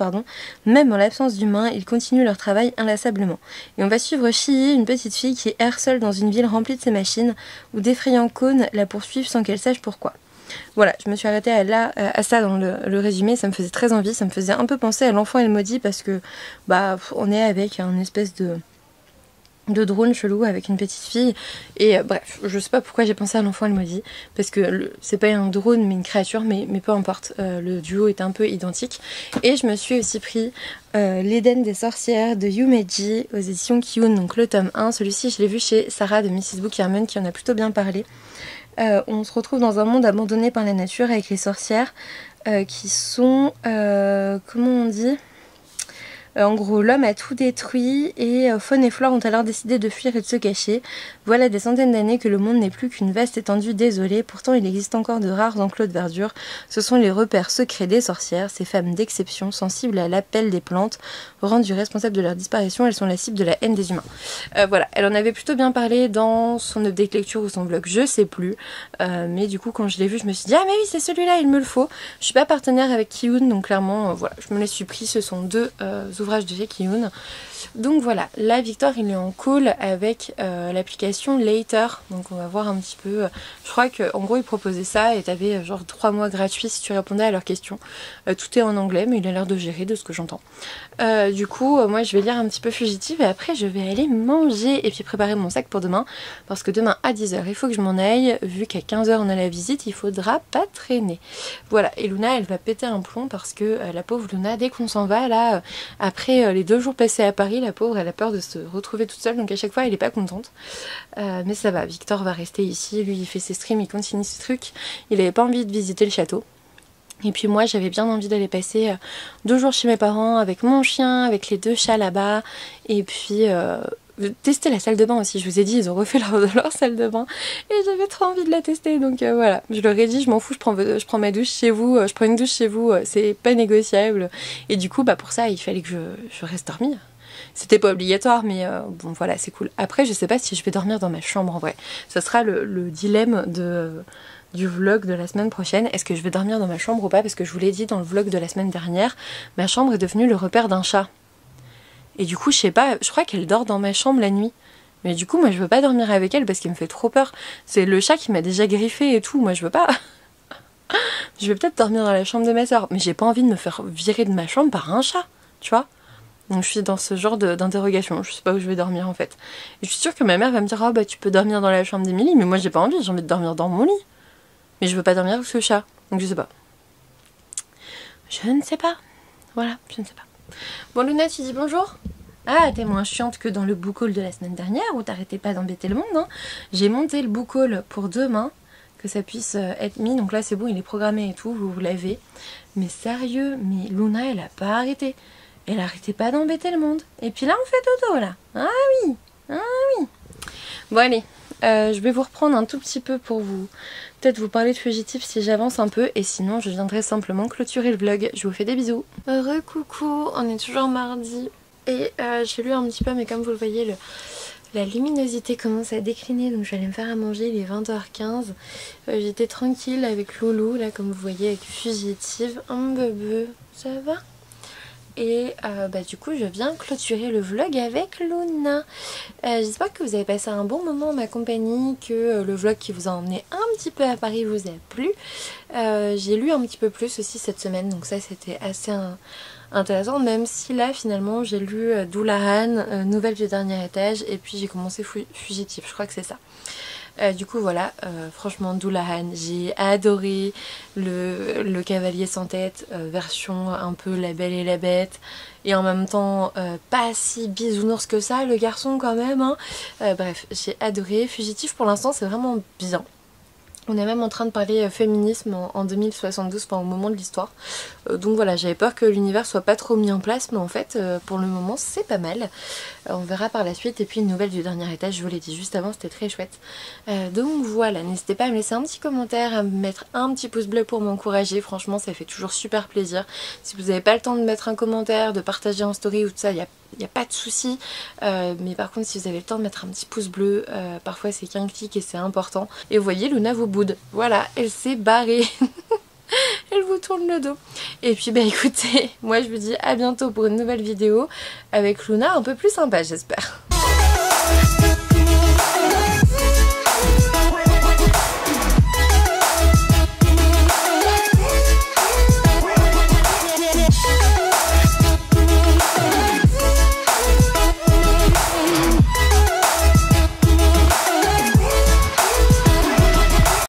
même en l'absence d'humains, ils continuent leur travail inlassablement. Et on va suivre Shii, une petite fille qui erre seule dans une ville remplie de ces machines où d'effrayants cônes la poursuivent sans qu'elle sache pourquoi. Voilà, je me suis arrêtée à ça dans le résumé, ça me faisait très envie, ça me faisait un peu penser à L'Enfant et le Maudit parce que on est avec une espèce de drone chelou avec une petite fille et bref, je sais pas pourquoi j'ai pensé à L'Enfant et le Maudit parce que c'est pas un drone mais une créature, mais peu importe, le duo est un peu identique. Et je me suis aussi pris L'Éden des sorcières de Yumeji aux éditions Kiyun, donc le tome 1, celui-ci je l'ai vu chez Sarah de Mrs. Bookherman qui en a plutôt bien parlé. On se retrouve dans un monde abandonné par la nature avec les sorcières qui sont, comment on dit, en gros, l'homme a tout détruit et faune et flore ont alors décidé de fuir et de se cacher. Voilà des centaines d'années que le monde n'est plus qu'une vaste étendue désolée. Pourtant, il existe encore de rares enclos de verdure. Ce sont les repères secrets des sorcières, ces femmes d'exception, sensibles à l'appel des plantes, rendues responsables de leur disparition. Elles sont la cible de la haine des humains. Voilà, elle en avait plutôt bien parlé dans son update lecture ou son blog, je sais plus. Mais du coup, quand je l'ai vu, je me suis dit « Ah mais oui, c'est celui-là, il me le faut !» Je suis pas partenaire avec Kiyun, donc clairement, voilà, je me les suis pris. Ce sont deux ouvrages de chez Kiyun. Donc voilà, là Victor il est en call avec l'application Later, donc on va voir un petit peu, je crois qu'en gros ils proposaient ça et t'avais genre 3 mois gratuits si tu répondais à leurs questions. Tout est en anglais mais il a l'air de gérer de ce que j'entends. Du coup moi je vais lire un petit peu Fugitive et après je vais aller manger et puis préparer mon sac pour demain parce que demain à 10 h il faut que je m'en aille, vu qu'à 15 h on a la visite, il faudra pas traîner. Voilà, et Luna elle va péter un plomb parce que la pauvre Luna, dès qu'on s'en va là, après les 2 jours passés à Paris, la pauvre elle a peur de se retrouver toute seule, donc à chaque fois elle est pas contente. Mais ça va, Victor va rester ici, lui il fait ses streams, il continue ses trucs, il avait pas envie de visiter le château. Et puis moi j'avais bien envie d'aller passer 2 jours chez mes parents avec mon chien, avec les 2 chats là-bas, et puis tester la salle de bain aussi. Je vous ai dit, ils ont refait leur salle de bain et j'avais trop envie de la tester. Donc voilà, je leur ai dit, je m'en fous, je prends ma douche chez vous, je prends une douche chez vous, c'est pas négociable. Et du coup, bah pour ça, il fallait que je reste dormir. C'était pas obligatoire, mais bon voilà, c'est cool. Après, je sais pas si je vais dormir dans ma chambre en vrai. Ça sera le dilemme du vlog de la semaine prochaine. Est-ce que je vais dormir dans ma chambre ou pas? Parce que je vous l'ai dit dans le vlog de la semaine dernière, ma chambre est devenue le repère d'un chat. Et du coup, je sais pas, je crois qu'elle dort dans ma chambre la nuit. Mais du coup, moi je veux pas dormir avec elle parce qu'elle me fait trop peur. C'est le chat qui m'a déjà griffé et tout, moi je veux pas. Je vais peut-être dormir dans la chambre de ma soeur, mais j'ai pas envie de me faire virer de ma chambre par un chat, tu vois. Donc je suis dans ce genre d'interrogation, je sais pas où je vais dormir en fait. Et je suis sûre que ma mère va me dire, oh bah tu peux dormir dans la chambre d'Emilie, mais moi j'ai pas envie, j'ai envie de dormir dans mon lit. Mais je veux pas dormir avec ce chat, donc je sais pas. Je ne sais pas. Voilà, je ne sais pas. Bon Luna, tu dis bonjour? Ah, t'es moins chiante que dans le book haul de la semaine dernière où t'arrêtais pas d'embêter le monde, hein. J'ai monté le book haul pour demain, que ça puisse être mis, donc là c'est bon, il est programmé et tout, vous l'avez. Mais sérieux, mais Luna elle a pas arrêté. Elle arrêtait pas d'embêter le monde. Et puis là on fait dodo là. Ah oui, ah oui. Bon allez, je vais vous reprendre un tout petit peu pour peut-être vous parler de Fugitif si j'avance un peu. Et sinon je viendrai simplement clôturer le vlog. Je vous fais des bisous. Coucou, on est toujours mardi. Et j'ai lu un petit peu, mais comme vous le voyez, la luminosité commence à décliner. Donc je vais aller me faire à manger, il est 20h15. J'étais tranquille avec Loulou, là comme vous voyez, avec Fugitive. Un bébé, ça va? Et bah du coup je viens clôturer le vlog avec Luna. J'espère que vous avez passé un bon moment en ma compagnie, que le vlog qui vous a emmené un petit peu à Paris vous a plu. J'ai lu un petit peu plus aussi cette semaine, donc ça c'était assez intéressant, même si là finalement j'ai lu Doulahan, Nouvelle du dernier étage, et puis j'ai commencé Fugitif, je crois que c'est ça. Du coup voilà, franchement Doulahan, j'ai adoré le Cavalier sans tête, version un peu La Belle et la Bête, et en même temps pas si bisounours que ça le garçon quand même, hein. Bref, j'ai adoré. Fugitif pour l'instant c'est vraiment bien. On est même en train de parler féminisme en 2072, enfin au moment de l'histoire. Donc voilà, j'avais peur que l'univers soit pas trop mis en place, mais en fait pour le moment c'est pas mal. On verra par la suite. Et puis une nouvelle du dernier étage, je vous l'ai dit juste avant, c'était très chouette. Donc voilà, n'hésitez pas à me laisser un petit commentaire, à me mettre un petit pouce bleu pour m'encourager. Franchement ça fait toujours super plaisir. Si vous n'avez pas le temps de mettre un commentaire, de partager en story ou tout ça, il n'y a pas de souci, mais par contre si vous avez le temps de mettre un petit pouce bleu, parfois c'est qu'un clic et c'est important. Et vous voyez, Luna vous boude, voilà, elle s'est barrée. Elle vous tourne le dos. Et puis bah écoutez, moi je vous dis à bientôt pour une nouvelle vidéo avec Luna un peu plus sympa j'espère.